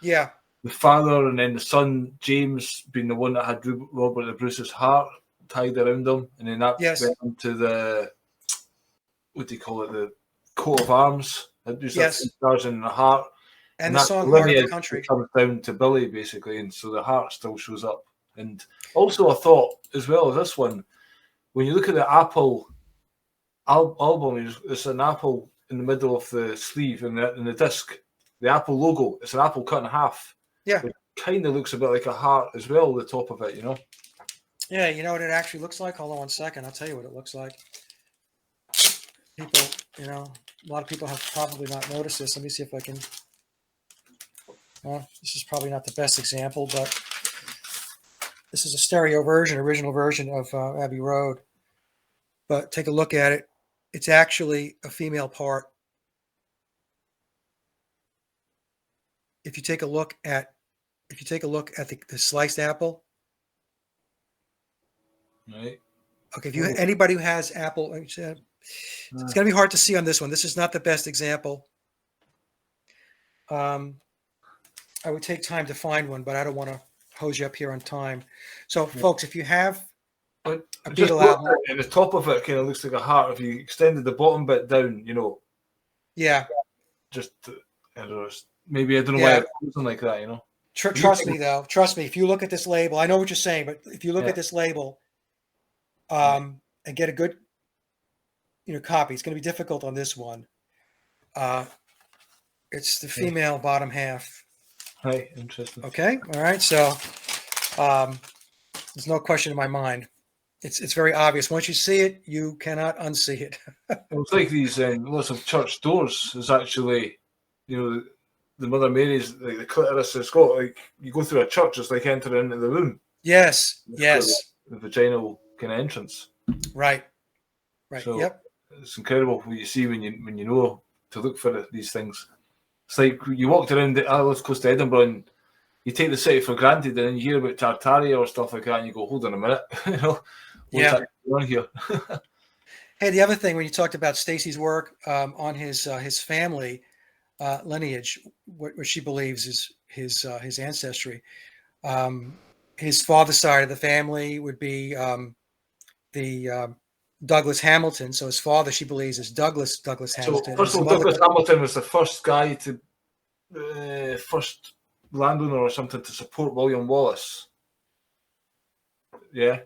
the father, and then the son James being the one that had Robert the Bruce's heart tied around him, and then that went into the, what do you call it, the coat of arms. Stars in the heart, and the song "Heart of the Country" comes down to Billy basically, and so the heart still shows up. And also, I thought as well as this one, when you look at the Apple album, there's an apple in the middle of the sleeve and the disc, the Apple logo. It's an apple cut in half. Yeah, it kind of looks a bit like a heart as well. The top of it, Yeah, you know what it actually looks like? Hold on 1 second. I'll tell you what it looks like. People, a lot of people have probably not noticed this. Let me see if I can. This is probably not the best example, but this is a stereo version, original version of Abbey Road. But take a look at it. It's actually a female part. If you take a look at the sliced apple. Right. Okay. Anybody who has Apple, it's going to be hard to see on this one. This is not the best example. I would take time to find one, but I don't want to hose you up here on time. So, folks, if you have But a just Beatle look album. at it, and the top of it kind of looks like a heart. If you extended the bottom bit down, Yeah, just I don't know, maybe I don't know why yeah. it's something like that. Trust me, though. Trust me. If you look at this label, I know what you're saying, but if you look Yeah. at this label, and get a good, copy, it's going to be difficult on this one. It's the female bottom half. Right, interesting. Okay, all right. So there's no question in my mind. It's very obvious. Once you see it, you cannot unsee it. It's like these lots of church doors is actually, the Mother Mary's, like the clitoris has got, like, you go through a church, it's like entering into the womb. Yes, It's got yes. the vaginal kind of entrance. Right. So Yep. it's incredible what you see when you know to look for these things. It's like you walked around I was close to Edinburgh and you take the city for granted and then you hear about Tartaria or stuff like that and you go, hold on a minute, what's Yeah. actually going on here? Hey, the other thing when you talked about Stacy's work on his family lineage, what she believes is his ancestry. His father's side of the family would be the Douglas Hamilton. So his father, she believes, is Douglas So Hamilton. first His of all, mother, Douglas Hamilton was the first guy to first landowner or something to support William Wallace. Yeah.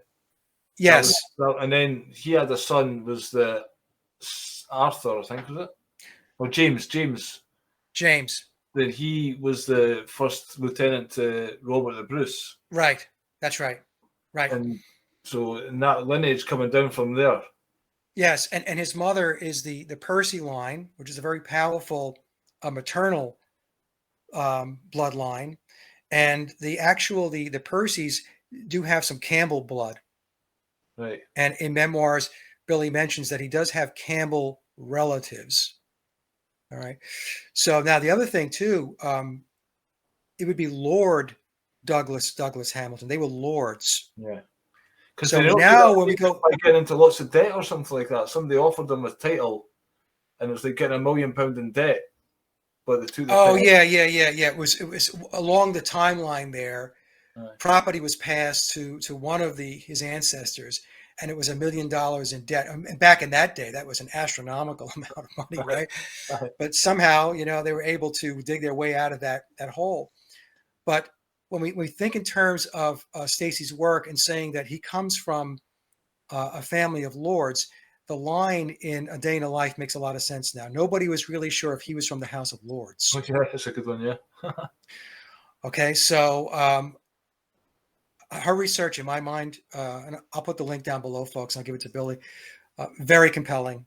yes, And then he had a son, was the Arthur, I think, was it? Or James. James. Then he was the first lieutenant to Robert the Bruce. Right. That's right. Right. And so in that lineage coming down from there. Yes, and his mother is the Percy line, which is a very powerful maternal bloodline, and the Percys do have some Campbell blood. Right. And in memoirs, Billy mentions that he does have Campbell relatives. All right. So now the other thing too, it would be Lord Douglas Hamilton. They were lords. Yeah. Because So they don't now when we go, by getting into lots of debt or something like that. Somebody offered them a title and it was like getting £1 million in debt. But they took the oh title. yeah. It was along the timeline there. Right. Property was passed to one of his ancestors, and it was $1 million in debt. And back in that day, that was an astronomical amount of money, right? But somehow, they were able to dig their way out of that hole. But when we think in terms of Stacy's work and saying that he comes from a family of lords, the line in A Day in a Life makes a lot of sense now. Nobody was really sure if he was from the House of Lords. Okay, that's a good one, yeah. Okay, so her research, in my mind, and I'll put the link down below, folks. I'll give it to Billy. Very compelling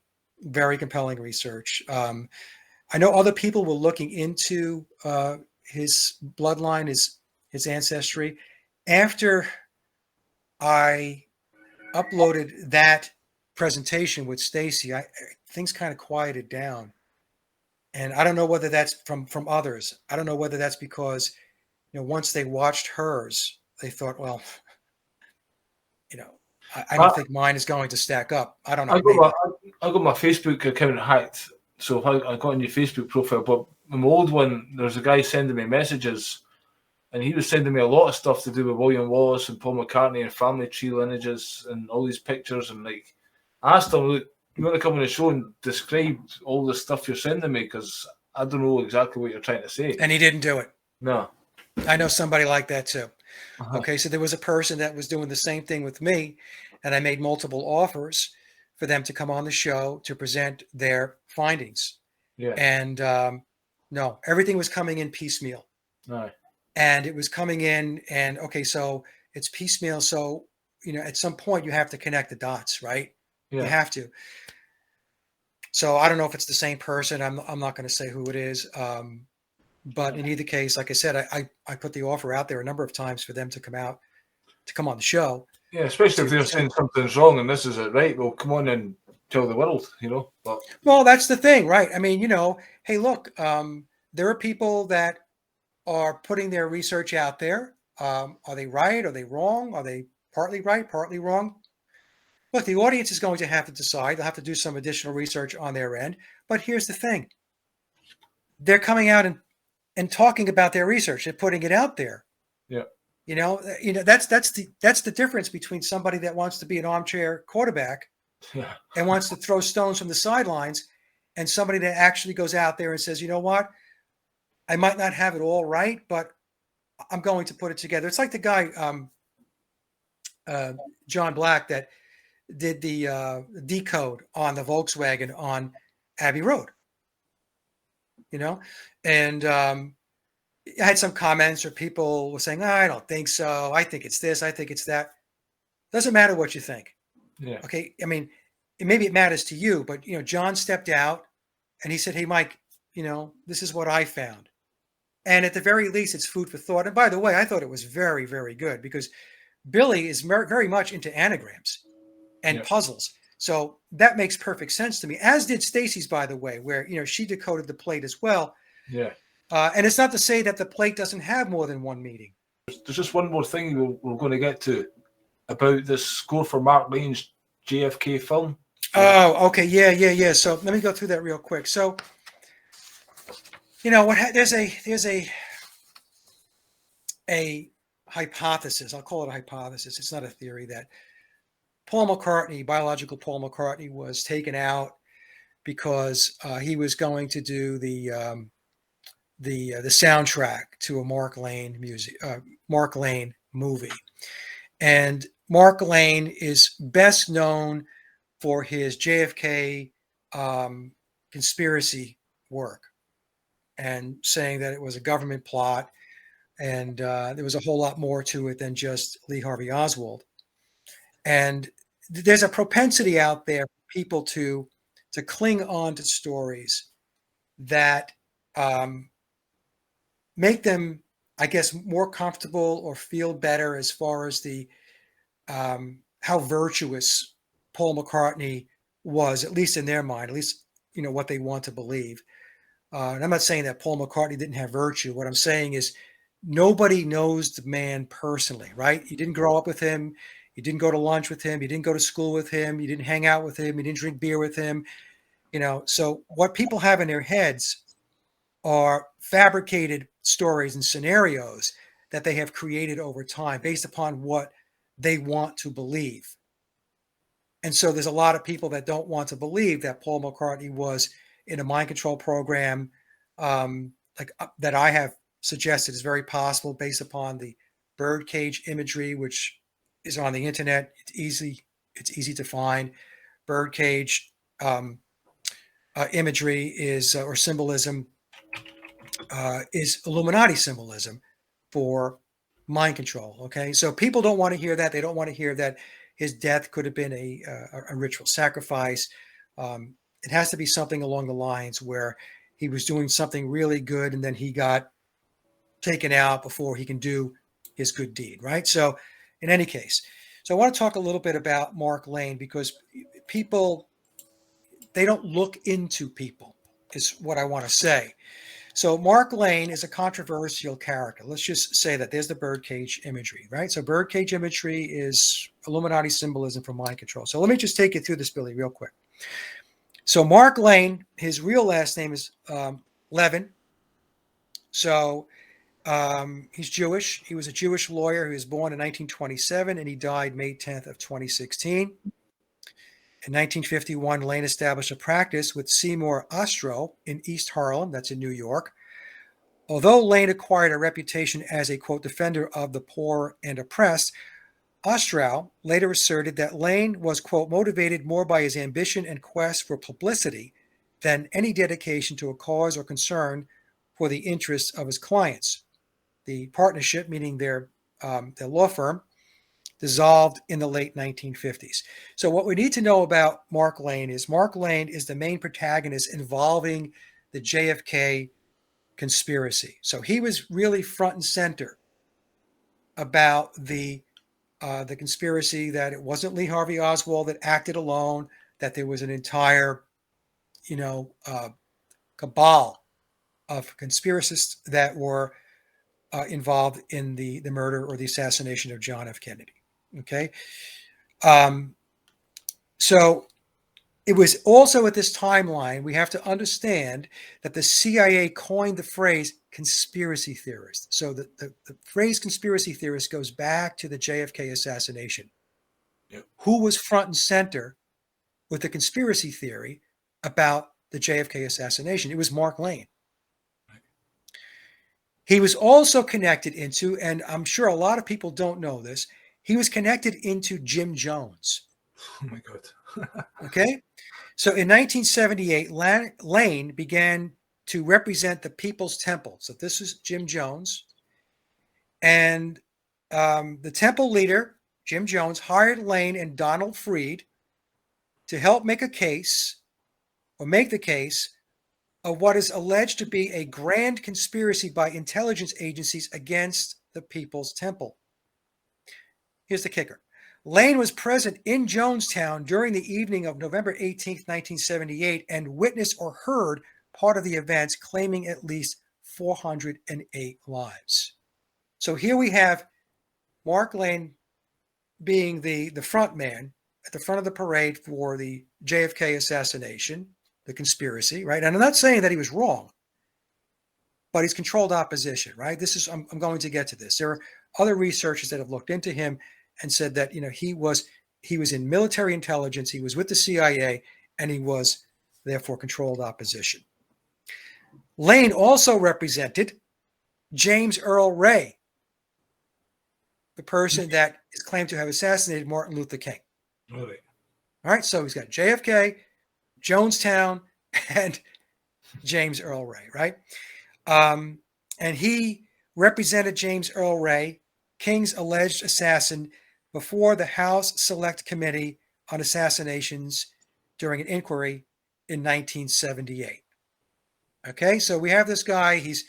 research. I know other people were looking into his bloodline, his ancestry. After I uploaded that presentation with Stacy, things kind of quieted down, and I don't know whether that's from others. I don't know whether that's because once they watched hers, they thought, well, I don't think mine is going to stack up. I don't know. I got my Facebook account hacked, so I got a new Facebook profile. But my old one, there's a guy sending me messages, and he was sending me a lot of stuff to do with William Wallace and Paul McCartney and family tree lineages and all these pictures. And like, I asked him, look, you want to come on the show and describe all the stuff you're sending me? Because I don't know exactly what you're trying to say. And he didn't do it. No. I know somebody like that too. Uh-huh. Okay, so there was a person that was doing the same thing with me, and I made multiple offers for them to come on the show to present their findings. Yeah. And no, everything was coming in piecemeal. No. And it was coming in, and okay, so it's piecemeal. So at some point you have to connect the dots, right? Yeah. You have to. So I don't know if it's the same person. I'm not going to say who it is. But in either case, like I said, I put the offer out there a number of times for them to come on the show. Yeah, especially if they're saying something's wrong and this is it, right? Well, come on and tell the world, But well, that's the thing, right? I mean, hey, look, there are people that are putting their research out there. Are they right? Are they wrong? Are they partly right, partly wrong? Look, the audience is going to have to decide. They'll have to do some additional research on their end. But here's the thing. They're coming out and talking about their research. They're putting it out there. Yeah. That's the difference between somebody that wants to be an armchair quarterback Yeah. and wants to throw stones from the sidelines, and somebody that actually goes out there and says, you know what, I might not have it all right, but I'm going to put it together. It's like the guy, John Black, that did the decode on the Volkswagen on Abbey Road, and I had some comments or people were saying, I don't think so. I think it's this. I think it's that. Doesn't matter what you think. Yeah. Okay. I mean, maybe it matters to you, but, John stepped out and he said, hey, Mike, this is what I found. And at the very least, it's food for thought. And by the way, I thought it was very, very good because Billy is very much into anagrams and Yeah. puzzles. So that makes perfect sense to me, as did Stacy's, by the way, where, she decoded the plate as well. Yeah. And it's not to say that the plate doesn't have more than one meaning. There's just one more thing we're going to get to about this score for Mark Lane's JFK film. Oh, okay. Yeah. So let me go through that real quick. So, there's a hypothesis. I'll call it a hypothesis. It's not a theory, that Paul McCartney, biological Paul McCartney, was taken out because he was going to do the soundtrack to a Mark Lane movie, and Mark Lane is best known for his JFK conspiracy work, and saying that it was a government plot, and there was a whole lot more to it than just Lee Harvey Oswald. And there's a propensity out there for people to cling on to stories that make them, I guess, more comfortable or feel better as far as the how virtuous Paul McCartney was, at least in their mind, at least what they want to believe. And I'm not saying that Paul McCartney didn't have virtue. What I'm saying is nobody knows the man personally, right? You didn't grow up with him. You didn't go to lunch with him. You didn't go to school with him. You didn't hang out with him. You didn't drink beer with him. So what people have in their heads are fabricated stories and scenarios that they have created over time based upon what they want to believe. And so there's a lot of people that don't want to believe that Paul McCartney was in a mind control program, that I have suggested is very possible based upon the birdcage imagery, which is on the internet. It's easy to find. Birdcage imagery is or symbolism is Illuminati symbolism for mind control. Okay, so people don't want to hear that. They don't want to hear that his death could have been a ritual sacrifice. It has to be something along the lines where he was doing something really good and then he got taken out before he can do his good deed, right? So in any case, so I want to talk a little bit about Mark Lane, because people, they don't look into people, is what I want to say. So Mark Lane is a controversial character. Let's just say that. There's the birdcage imagery, right? So birdcage imagery is Illuminati symbolism for mind control. So let me just take you through this, Billy, real quick. So Mark Lane, his real last name is Levin. So he's Jewish. He was a Jewish lawyer. He was born in 1927 and he died May 10th of 2016. In 1951, Lane established a practice with Seymour Ostrow in East Harlem, that's in New York. Although Lane acquired a reputation as a, quote, defender of the poor and oppressed, Ostrow later asserted that Lane was, quote, motivated more by his ambition and quest for publicity than any dedication to a cause or concern for the interests of his clients. The partnership, meaning their law firm, dissolved in the late 1950s. So what we need to know about Mark Lane is the main protagonist involving the JFK conspiracy. So he was really front and center about the conspiracy, that it wasn't Lee Harvey Oswald that acted alone, that there was an entire, cabal of conspiracists that were involved in the murder or the assassination of John F. Kennedy. Okay. So It was also at this timeline, we have to understand that the CIA coined the phrase conspiracy theorist. So the phrase conspiracy theorist goes back to the JFK assassination. Yep. Who was front and center with the conspiracy theory about the JFK assassination? It was Mark Lane. He was also connected into, and I'm sure a lot of people don't know this, he was connected into Jim Jones. Oh my God. Okay. So in 1978, Lane began to represent the People's Temple. So this is Jim Jones. And the temple leader, Jim Jones, hired Lane and Donald Freed to help make the case of what is alleged to be a grand conspiracy by intelligence agencies against the People's Temple. Here's the kicker. Lane was present in Jonestown during the evening of November 18, 1978, and witnessed or heard part of the events, claiming at least 408 lives. So here we have Mark Lane being the front man at the front of the parade for the JFK assassination, the conspiracy, right? And I'm not saying that he was wrong, but he's controlled opposition, right? I'm going to get to this. There are other researchers that have looked into him and said that, he was in military intelligence, he was with the CIA, and he was therefore controlled opposition. Lane also represented James Earl Ray, the person that is claimed to have assassinated Martin Luther King. Really? All right, so he's got JFK, Jonestown, and James Earl Ray, right? And he represented James Earl Ray, King's alleged assassin, before the House Select Committee on Assassinations during an inquiry in 1978. Okay, so we have this guy. He's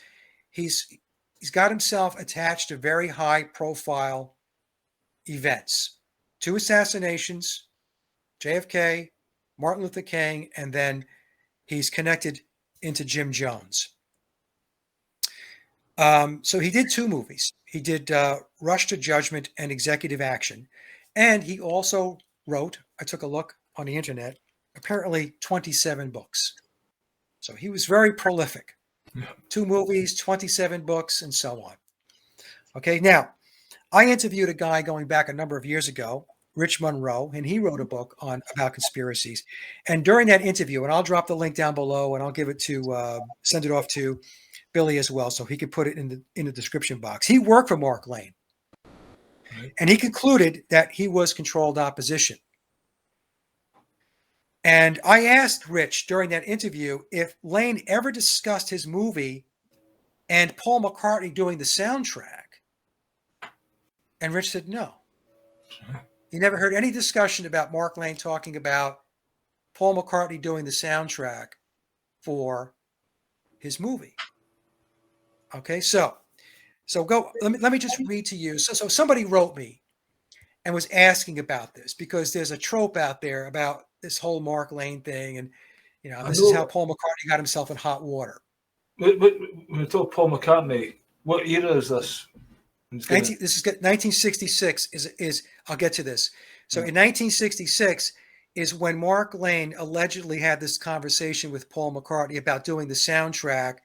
got himself attached to very high-profile events, 2 assassinations, JFK, Martin Luther King, and then he's connected into Jim Jones. So he did 2 movies. He did Rush to Judgment and Executive Action. And he also wrote, I took a look on the internet, apparently 27 books. So he was very prolific. 2 movies, 27 books, and so on. Okay, now, I interviewed a guy going back a number of years ago, Rich Monroe, and he wrote a book about conspiracies. And during that interview, and I'll drop the link down below, and I'll give it to, send it off to Billy as well, so he could put it in the description box. He worked for Mark Lane, and he concluded that he was controlled opposition. And I asked Rich during that interview if Lane ever discussed his movie and Paul McCartney doing the soundtrack. And Rich said no. He never heard any discussion about Mark Lane talking about Paul McCartney doing the soundtrack for his movie. Okay, so go. Let me just read to you. So somebody wrote me and was asking about this because there's a trope out there about this whole Mark Lane thing, and this is how Paul McCartney got himself in hot water. When we talk Paul McCartney, what era is this? This is 1966. Is I'll get to this. So in 1966 is when Mark Lane allegedly had this conversation with Paul McCartney about doing the soundtrack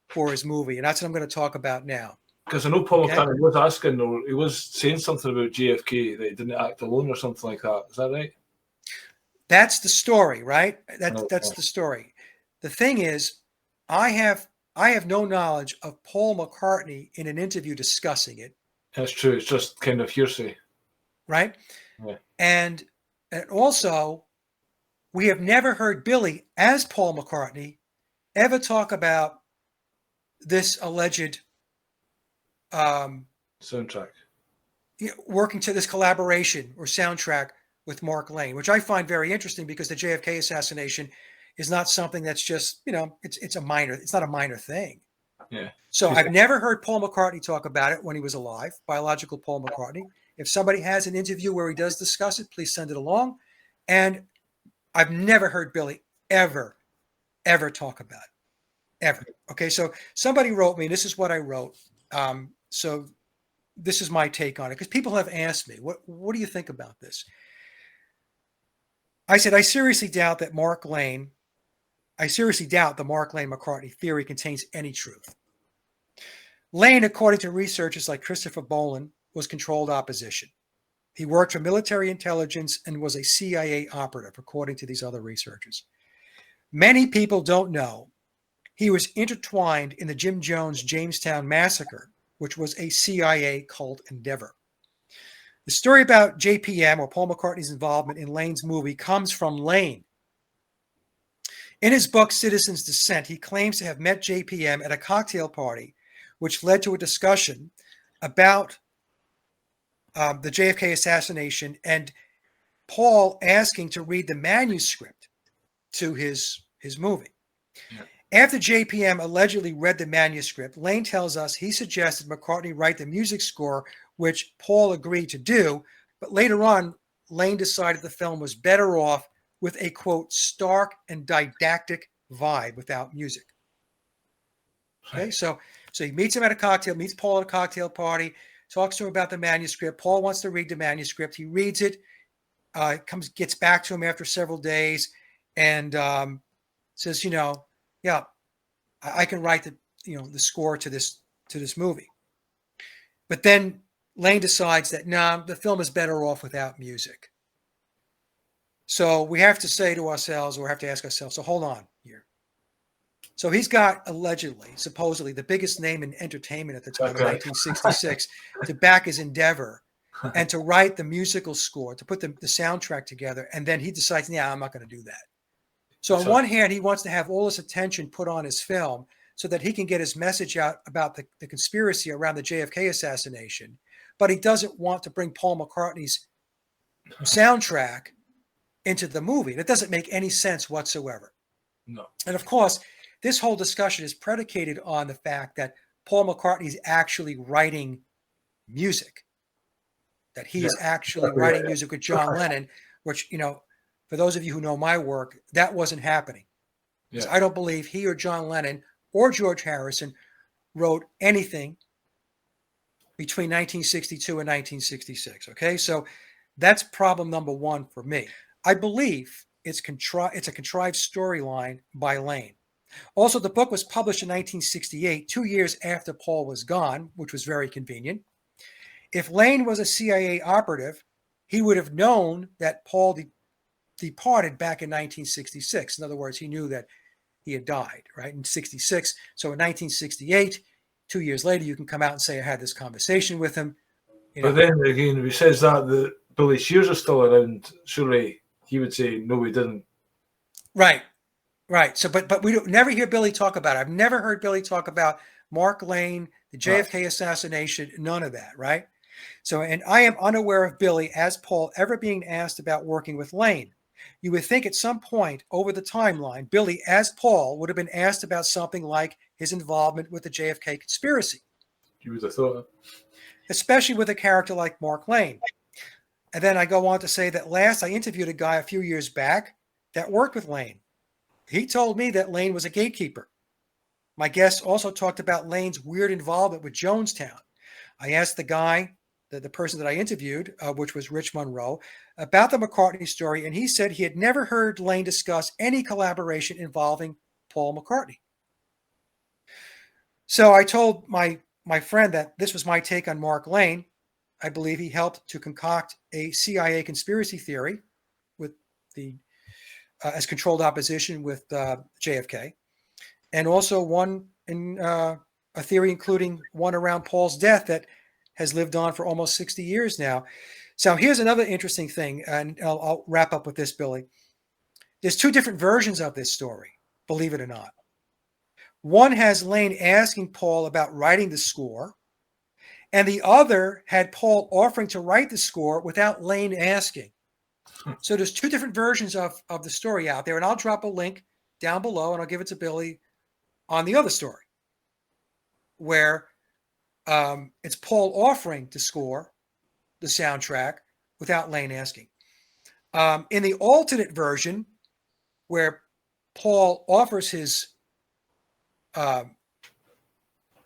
for his movie, and that's what I'm going to talk about now. Because I know Paul McCartney was asking, or he was saying something about JFK, that he didn't act alone or something like that. Is that right? That's the story, right? That's the story. The thing is, I have no knowledge of Paul McCartney in an interview discussing it. That's true. It's just kind of hearsay. Right? Yeah. And also, we have never heard Billy, as Paul McCartney, ever talk about this alleged soundtrack. Working to this collaboration or soundtrack with Mark Lane, which I find very interesting because the JFK assassination is not something that's just, it's not a minor thing. Yeah. So I've never heard Paul McCartney talk about it when he was alive, biological Paul McCartney. If somebody has an interview where he does discuss it, please send it along. And I've never heard Billy ever talk about it. Ever. Okay, so somebody wrote me, this is what I wrote. So this is my take on it, because people have asked me, what do you think about this? I said, I seriously doubt the Mark Lane McCartney theory contains any truth. Lane, according to researchers like Christopher Boland, was controlled opposition. He worked for military intelligence and was a CIA operative, according to these other researchers. Many people don't know he was intertwined in the Jim Jones Jamestown massacre, which was a CIA cult endeavor. The story about JPM, or Paul McCartney's involvement in Lane's movie, comes from Lane. In his book, Citizen's Descent, he claims to have met JPM at a cocktail party, which led to a discussion about the JFK assassination and Paul asking to read the manuscript to his movie. Yeah. After JPM allegedly read the manuscript, Lane tells us he suggested McCartney write the music score, which Paul agreed to do. But later on, Lane decided the film was better off with a, quote, stark and didactic vibe without music. Okay, Right. so he meets Paul at a cocktail party, talks to him about the manuscript. Paul wants to read the manuscript. He reads it, gets back to him after several days, and says, yeah, I can write the score to this movie. But then Lane decides that the film is better off without music. So we have to say to ourselves, or have to ask ourselves, so hold on here. So he's got supposedly the biggest name in entertainment at the time in 1966 to back his endeavor and to write the musical score, to put the soundtrack together. And then he decides, I'm not going to do that. So on one hand, he wants to have all his attention put on his film so that he can get his message out about the conspiracy around the JFK assassination. But he doesn't want to bring Paul McCartney's soundtrack into the movie. That doesn't make any sense whatsoever. No. And of course, this whole discussion is predicated on the fact that Paul McCartney is actually writing music, that he is actually writing music with John Lennon, which, for those of you who know my work, that wasn't happening. Yeah. I don't believe he or John Lennon or George Harrison wrote anything between 1962 and 1966. Okay, so that's problem number one for me. I believe it's a contrived storyline by Lane. Also, the book was published in 1968, 2 years after Paul was gone, which was very convenient. If Lane was a CIA operative, he would have known that Paul departed back in 1966. In other words, he knew that he had died, right, in 66. So in 1968, 2 years later, you can come out and say, I had this conversation with him. But then again, if he says that Billy Shears is still around, surely he would say, no, we didn't. Right. So, but we never hear Billy talk about it. I've never heard Billy talk about Mark Lane, the JFK assassination, none of that, right? So, and I am unaware of Billy, as Paul, ever being asked about working with Lane. You would think at some point over the timeline, Billy, as Paul, would have been asked about something like his involvement with the JFK conspiracy. You would have thought. Especially with a character like Mark Lane. And then I go on to say that last I interviewed a guy a few years back that worked with Lane. He told me that Lane was a gatekeeper. My guest also talked about Lane's weird involvement with Jonestown. I asked the guy, the person that I interviewed, which was Rich Monroe, about the McCartney story, and he said he had never heard Lane discuss any collaboration involving Paul McCartney. So I told my friend that this was my take on Mark Lane. I believe he helped to concoct a CIA conspiracy theory with as controlled opposition with JFK, and also one in a theory including one around Paul's death that has lived on for almost 60 years now. So here's another interesting thing, and I'll wrap up with this, Billy. There's two different versions of this story, believe it or not. One has Lane asking Paul about writing the score, and the other had Paul offering to write the score without Lane asking. So there's two different versions of the story out there, and I'll drop a link down below, and I'll give it to Billy on the other story, where it's Paul offering to score the soundtrack without Lane asking. In the alternate version, where Paul offers his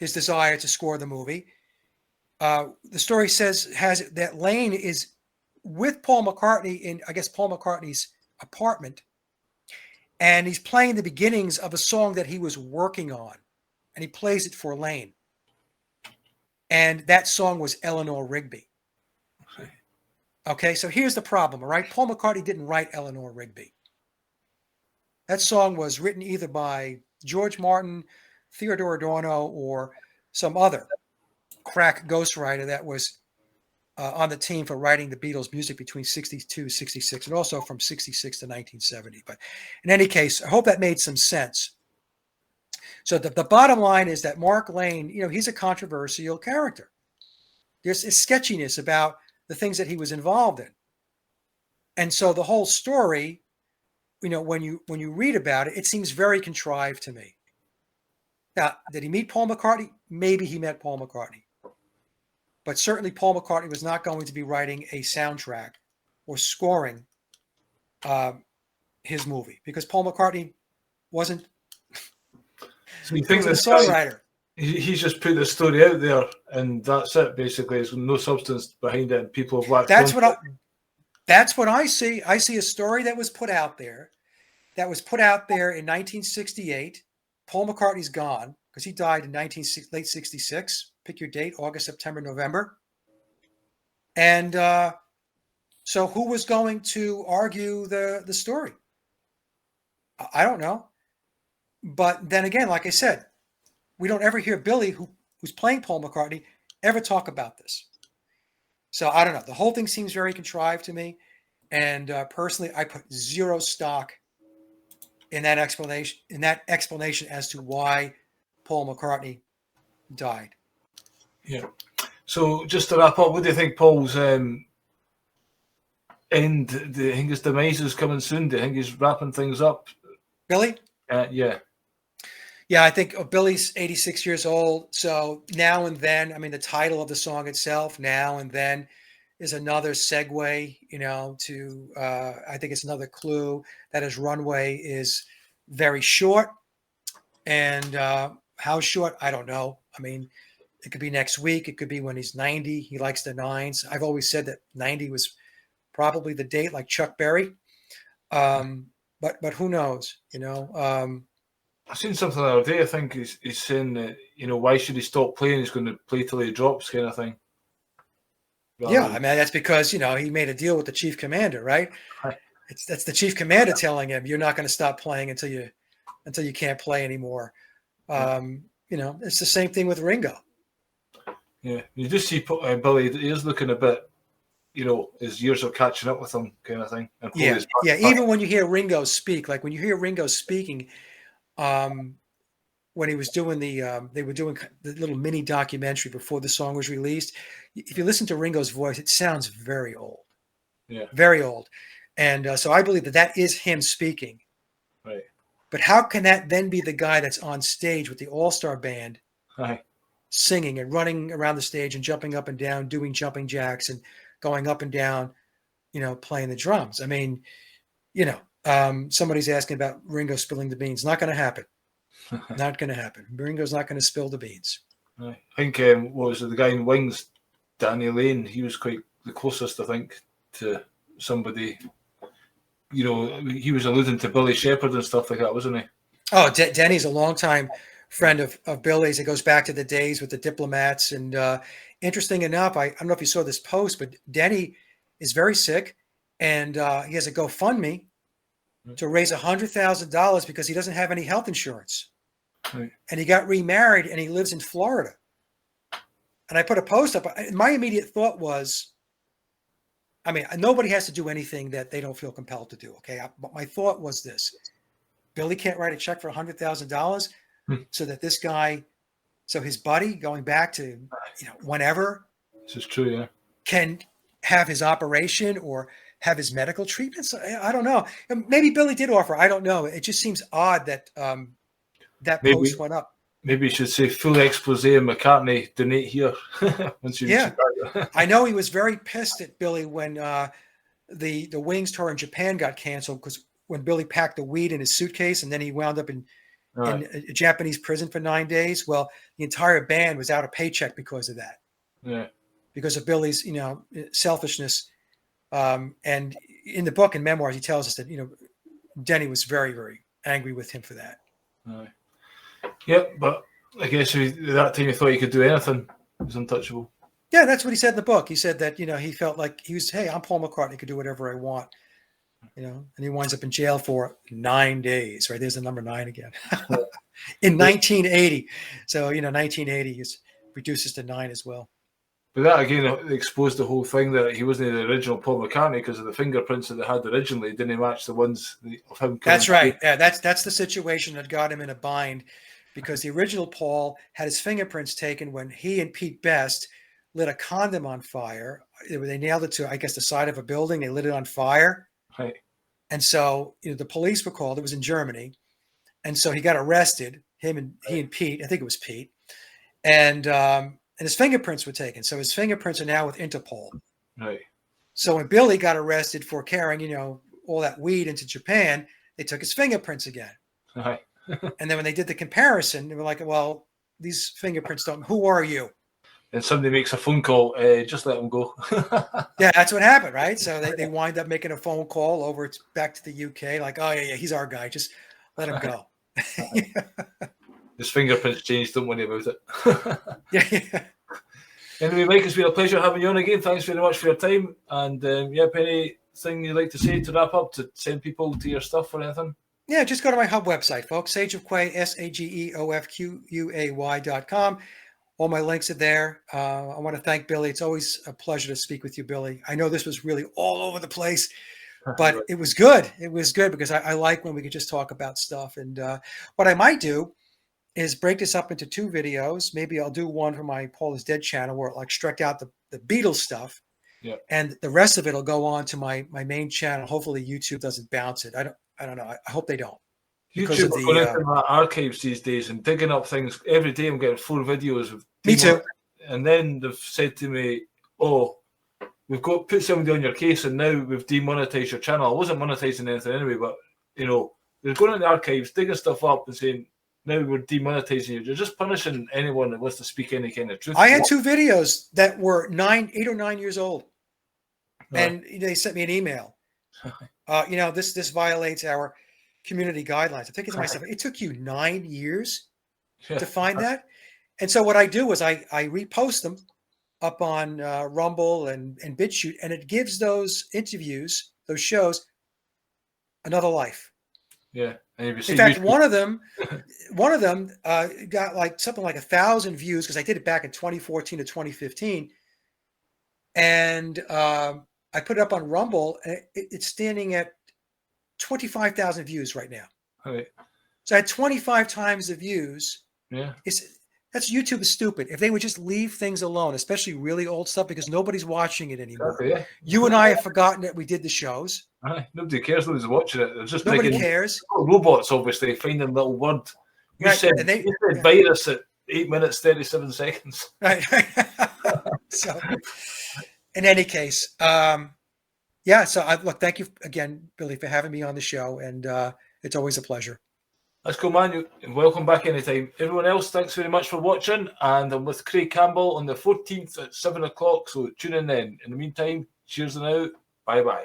desire to score the movie, the story has that Lane is with Paul McCartney in, I guess, Paul McCartney's apartment, and he's playing the beginnings of a song that he was working on, and he plays it for Lane. And that song was Eleanor Rigby. Okay, so here's the problem, all right? Paul McCartney didn't write Eleanor Rigby. That song was written either by George Martin, Theodore Adorno, or some other crack ghostwriter that was on the team for writing the Beatles music between 62, 66, and also from 66 to 1970. But in any case, I hope that made some sense. So the bottom line is that Mark Lane, he's a controversial character. There's a sketchiness about the things that he was involved in. And so the whole story, when you read about it, it seems very contrived to me. Now, did he meet Paul McCartney? Maybe he met Paul McCartney. But certainly Paul McCartney was not going to be writing a soundtrack or scoring his movie, because Paul McCartney wasn't, So you think a this songwriter. He's just put the story out there, and that's it. Basically, there's no substance behind it, and people have latched That's onto what I see. I see a story that was put out there, in 1968. Paul McCartney's gone because he died in late 66. Pick your date: August, September, November. And so, who was going to argue the story? I don't know. But then again, like I said, we don't ever hear Billy, who's playing Paul McCartney, ever talk about this. So I don't know. The whole thing seems very contrived to me. And personally, I put zero stock in that explanation as to why Paul McCartney died. Yeah. So just to wrap up, what do you think Paul's end? Do you think his demise is coming soon? Do you think he's wrapping things up? Billy? Yeah. Yeah, I think Billy's 86 years old. So Now and Then, the title of the song itself, Now and Then, is another segue, to, I think it's another clue that his runway is very short. And how short, I don't know. It could be next week. It could be when he's 90. He likes the nines. I've always said that 90 was probably the date, like Chuck Berry. But who knows, I've seen something the other day. I think he's saying that, why should he stop playing? He's going to play till he drops, kind of thing. Yeah, that's because, he made a deal with the chief commander, right? That's the chief commander telling him you're not going to stop playing until you can't play anymore. It's the same thing with Ringo. Yeah, you just see Billy. He is looking a bit, his years are catching up with him, kind of thing. And Yeah. Even when you hear Ringo speak, like when you hear Ringo speaking, when he was doing they were doing the little mini documentary before the song was released. If you listen to Ringo's voice, it sounds very old. Yeah. Very old. And so I believe that is him speaking. Right. But how can that then be the guy that's on stage with the all-star band singing and running around the stage and jumping up and down, doing jumping jacks and going up and down, playing the drums? Somebody's asking about Ringo spilling the beans. Not going to happen. Not going to happen. Ringo's not going to spill the beans. I think, what was it, the guy in Wings, Danny Lane, he was quite the closest, I think, to somebody. He was alluding to Billy Shepherd and stuff like that, wasn't he? Oh, Denny's a longtime friend of Billy's. It goes back to the days with the Diplomats. And interesting enough, I don't know if you saw this post, but Denny is very sick, and he has a GoFundMe to raise $100,000 because he doesn't have any health insurance. Right. And he got remarried, and he lives in Florida. And I put a post up. My immediate thought was, nobody has to do anything that they don't feel compelled to do. Okay. But my thought was this: Billy can't write a check for $100,000 so that this guy, so his buddy going back to, whenever, this is true. Yeah. Can have his operation or have his medical treatments. I don't know. Maybe Billy did offer. I don't know. It just seems odd that that post went up. Maybe you should say full expose and McCartney donate here. I know he was very pissed at Billy when the Wings tour in Japan got canceled, because when Billy packed the weed in his suitcase and then he wound up in a Japanese prison for 9 days. Well, the entire band was out of paycheck because of that. Yeah. Because of Billy's, selfishness. And in the book and memoirs, he tells us that, Denny was very, very angry with him for that. Yep, but I guess at that time he thought he could do anything. He was untouchable. Yeah, that's what he said in the book. He said that, he felt like hey, I'm Paul McCartney, I could do whatever I want, and he winds up in jail for 9 days, right? There's the number 9 again. In 1980. So, 1980 is reduces to 9 as well. But that again exposed the whole thing that he wasn't the original Paul McCartney because of the fingerprints that they had originally didn't match the ones of him. That's right. Yeah, that's the situation that got him in a bind, because the original Paul had his fingerprints taken when he and Pete Best lit a condom on fire. They nailed it to, I guess, the side of a building. They lit it on fire. Right. And so, the police were called. It was in Germany. And so he got arrested, he and Pete, I think it was Pete. And his fingerprints were taken. So his fingerprints are now with Interpol. Right. So when Billy got arrested for carrying, all that weed into Japan, they took his fingerprints again. Right. And then when they did the comparison, they were like, well, these fingerprints don't, who are you? And somebody makes a phone call, just let him go. Yeah, that's what happened, right? So they wind up making a phone call over back to the UK, like, oh, yeah, he's our guy. Just let him go. His fingerprints changed, don't worry about it. Yeah. Anyway, Mike, it's been a pleasure having you on again. Thanks very much for your time. And anything you'd like to say to wrap up, to send people to your stuff or anything? Yeah, just go to my hub website, folks, Sage of Quay, SAGEOFQUAY.com. All my links are there. I want to thank Billy. It's always a pleasure to speak with you, Billy. I know this was really all over the place, but it was good. It was good because I like when we could just talk about stuff. And what I might do is break this up into 2 videos. Maybe I'll do one for my Paul is Dead channel where I'll extract out the Beatles stuff. Yeah. And the rest of it will go on to my main channel. Hopefully YouTube doesn't bounce it. I don't know. I hope they don't. YouTube are going into my archives these days and digging up things. Every day I'm getting 4 videos of me too. And then they've said to me, oh, we've got put somebody on your case and now we've demonetized your channel. I wasn't monetizing anything anyway, but they're going in the archives, digging stuff up and saying, now we're demonetizing you. You're just punishing anyone that wants to speak any kind of truth. I had 2 videos that were 8 or 9 years old. And they sent me an email. This violates our community guidelines. I think to myself, it took you 9 years to find that. And so what I do is I repost them up on Rumble and BitChute, and it gives those interviews, those shows, another life. Yeah. And in fact, one of them got like something like 1,000 views because I did it back in 2014 to 2015. And I put it up on Rumble, and it's standing at 25,000 views right now. Right. So I had 25 times the views. Yeah. That's YouTube is stupid. If they would just leave things alone, especially really old stuff, because nobody's watching it anymore. Exactly, yeah. You and I have forgotten that we did the shows. Nobody cares. Nobody's watching it. They're just nobody cares. Robots, obviously, finding little word. You said virus at 8 minutes, 37 seconds. Right. So, in any case, so look, thank you again, Billy, for having me on the show, and it's always a pleasure. That's cool, man. Welcome back anytime. Everyone else, thanks very much for watching, and I'm with Craig Campbell on the 14th at 7 o'clock, so tune in then. In the meantime, cheers and out. Bye-bye.